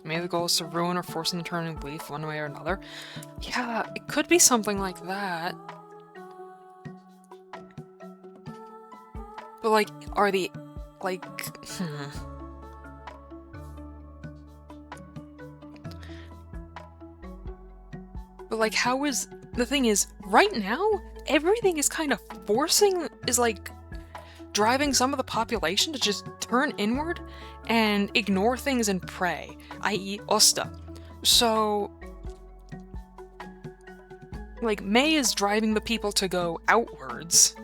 Maybe the goal is to ruin or force them to turn and leave one way or another. Yeah, it could be something like that. But, like, are the... like... But, like, how is... The thing is, right now, everything is kind of forcing... is, like, driving some of the population to just turn inward and ignore things and pray, i.e. Osta. So... like, May is driving the people to go outwards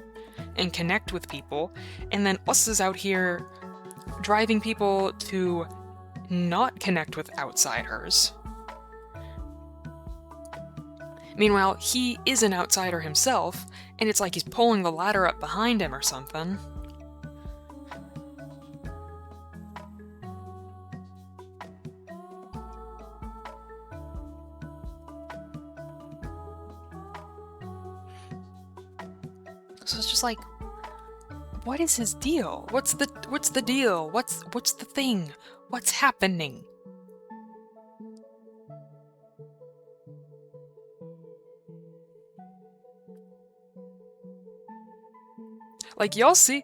and connect with people, and then Osta's out here driving people to not connect with outsiders. Meanwhile, he is an outsider himself, and it's like he's pulling the ladder up behind him or something. So it's just like, what is his deal? What's the deal? What's the thing? What's happening? Like, y'all see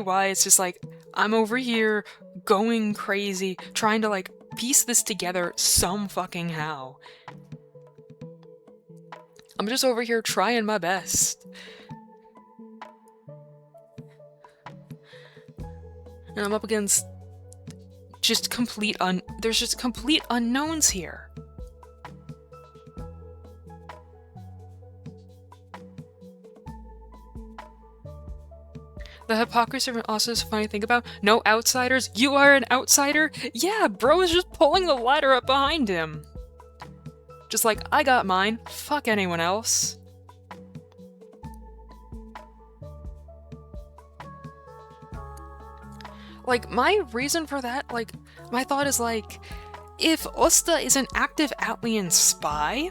why it's just like, I'm over here going crazy, trying to, like, piece this together some fucking how. I'm just over here trying my best. And I'm up against just there's just complete unknowns here. The hypocrisy of also is a funny thing about no outsiders. You are an outsider? Yeah, bro is just pulling the ladder up behind him. Just like, I got mine. Fuck anyone else. Like, my reason for that, like, my thought is like, if Osta is an active Atlian spy,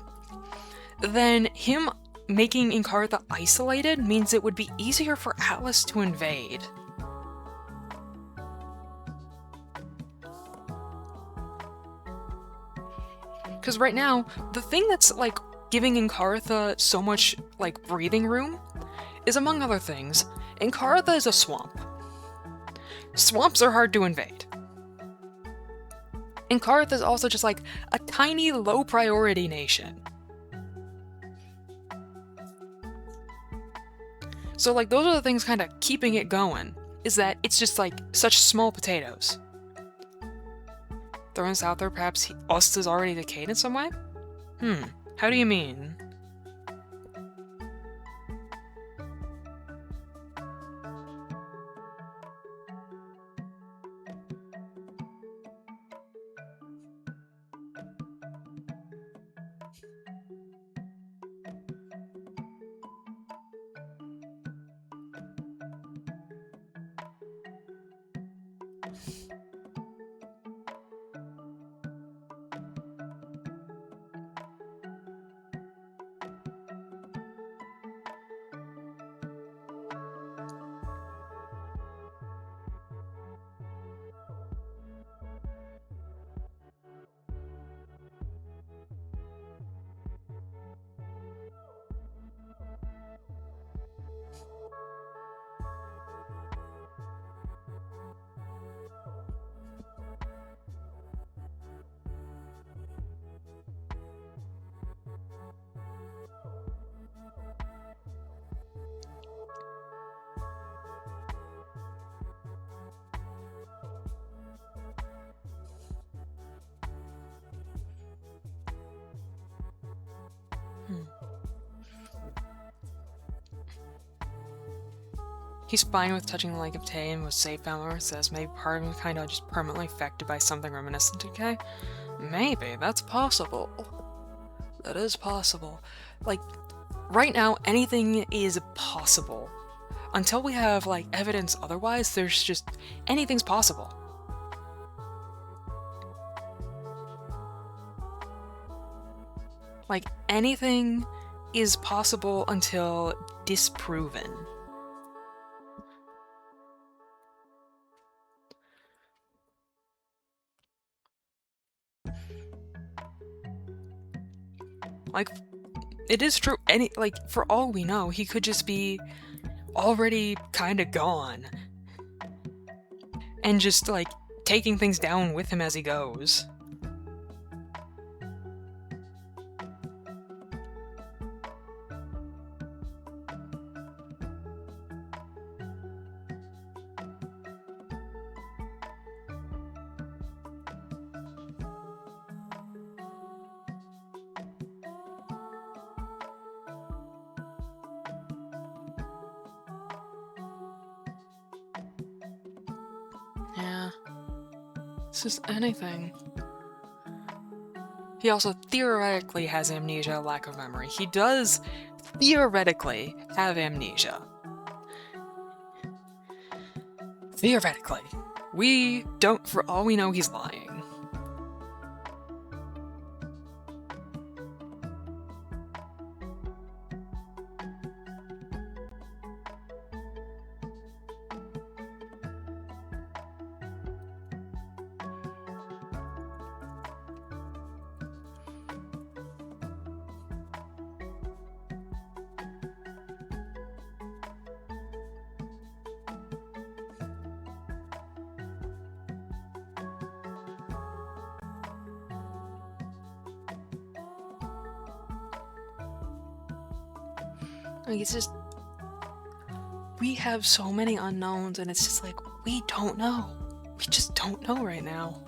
then him making Encartha isolated means it would be easier for Atlas to invade. Because right now, the thing that's, like, giving Encartha so much, like, breathing room is, among other things, Encartha is a swamp. Swamps are hard to invade. Encartha is also just, like, a tiny, low-priority nation. So, like, those are the things kind of keeping it going, is that it's just, like, such small potatoes. Throwing this out there, perhaps Osta's already decayed in some way? How do you mean? He's fine with touching the leg of Tay and was safe Valor says maybe part of him kind of just permanently affected by something reminiscent of Kay. Maybe, that's possible. That is possible. Like, right now, anything is possible. Until we have, like, evidence otherwise, there's just... anything's possible. Like, anything is possible until disproven. Like, it is true, for all we know, he could just be already kinda gone. And just, like, taking things down with him as he goes. Yeah. It's just anything. He also theoretically has amnesia, lack of memory. He does theoretically have amnesia. Theoretically. We don't, for all we know, he's lying. Like, it's just... we have so many unknowns, and it's just like, we don't know. We just don't know right now.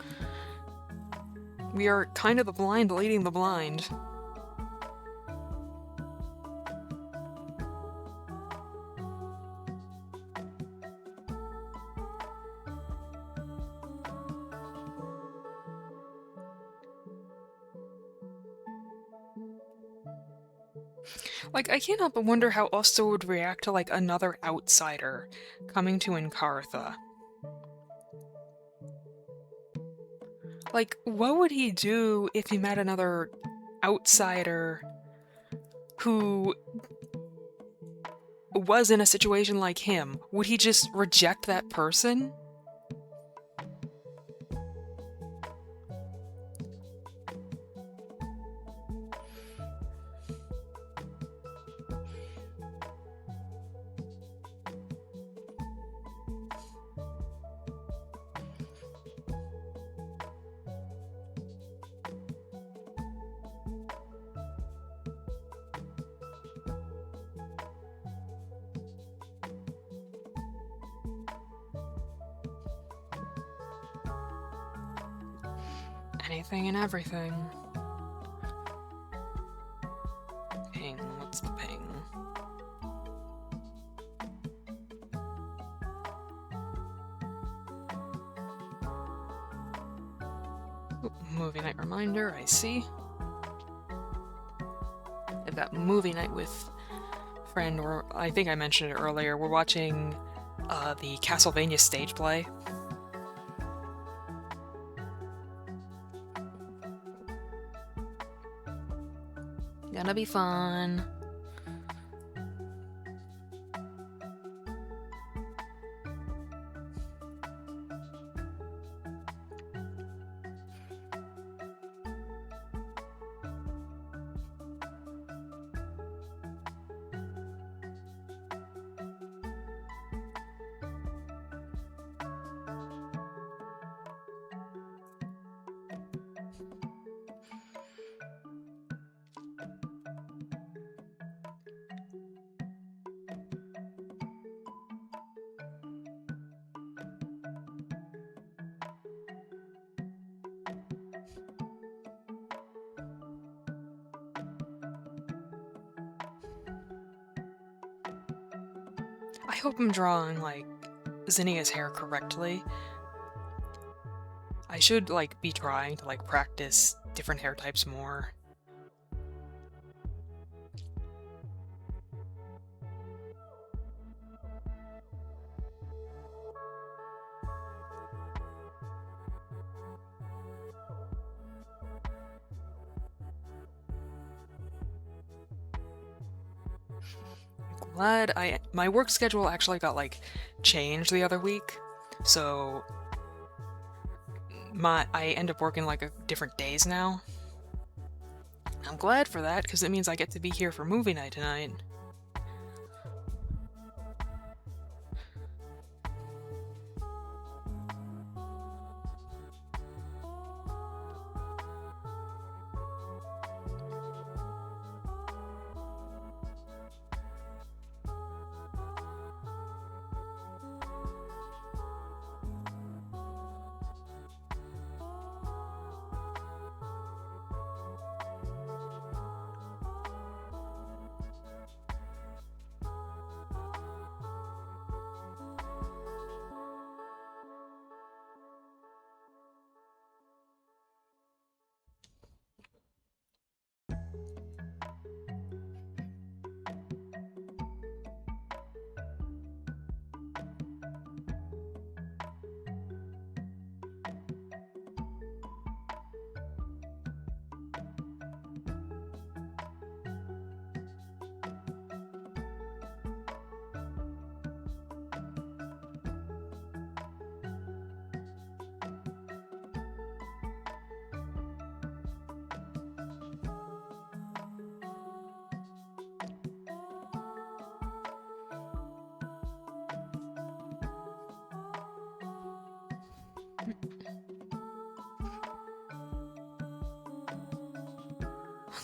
We are kind of the blind leading the blind. Like, I can't help but wonder how Osto would react to, like, another outsider coming to Encartha. Like, what would he do if he met another outsider who was in a situation like him? Would he just reject that person? Anything and everything. Ping, what's the ping? Ooh, movie night reminder, I see. I've got movie night with friend, or I think I mentioned it earlier. We're watching the Castlevania stage play. Gonna be fun. I hope I'm drawing, like, Zinnia's hair correctly. I should, like, be trying to, like, practice different hair types more. Glad my work schedule actually got, like, changed the other week, so I end up working, like, different days now. I'm glad for that, because it means I get to be here for movie night tonight.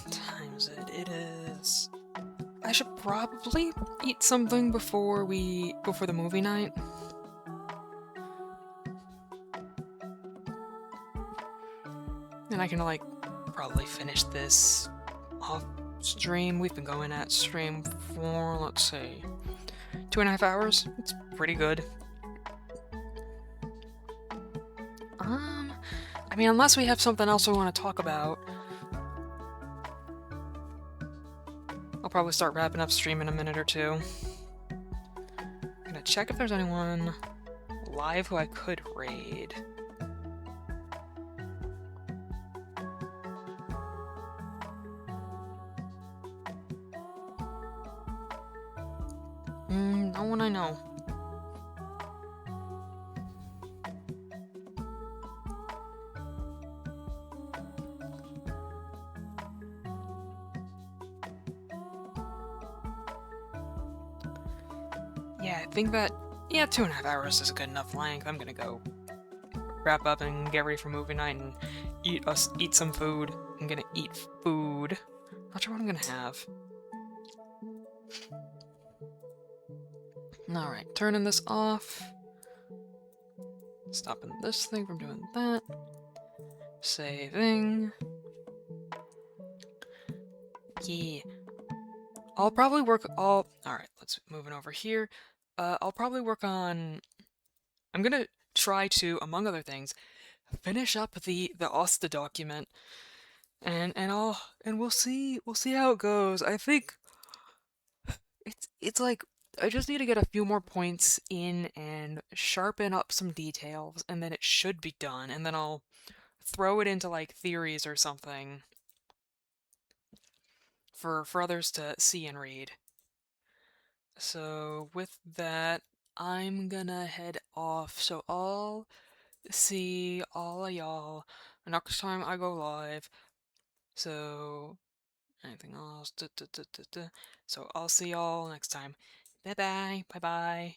What time is it? It is... I should probably eat something before the movie night. And I can, like, probably finish this off stream. We've been going at stream for, let's see, 2.5 hours. It's pretty good. I mean, unless we have something else we want to talk about, I'll probably start wrapping up stream in a minute or two. I'm gonna check if there's anyone live who I could raid. No one I know. Yeah, I think that, 2.5 hours is a good enough length. I'm gonna go wrap up and get ready for movie night and eat some food. I'm gonna eat food. Not sure what I'm gonna have. Alright, turning this off. Stopping this thing from doing that. Saving. Yeah. I'll probably work alright, let's move it over here. I'll probably work on... I'm gonna try to, among other things, finish up the OSTA document. And we'll see how it goes. I think it's like I just need to get a few more points in and sharpen up some details, and then it should be done, and then I'll throw it into, like, theories or something for others to see and read. So with that, I'm gonna head off. So I'll see all of y'all next time I go live. So anything else? So I'll see y'all next time. Bye bye. Bye bye.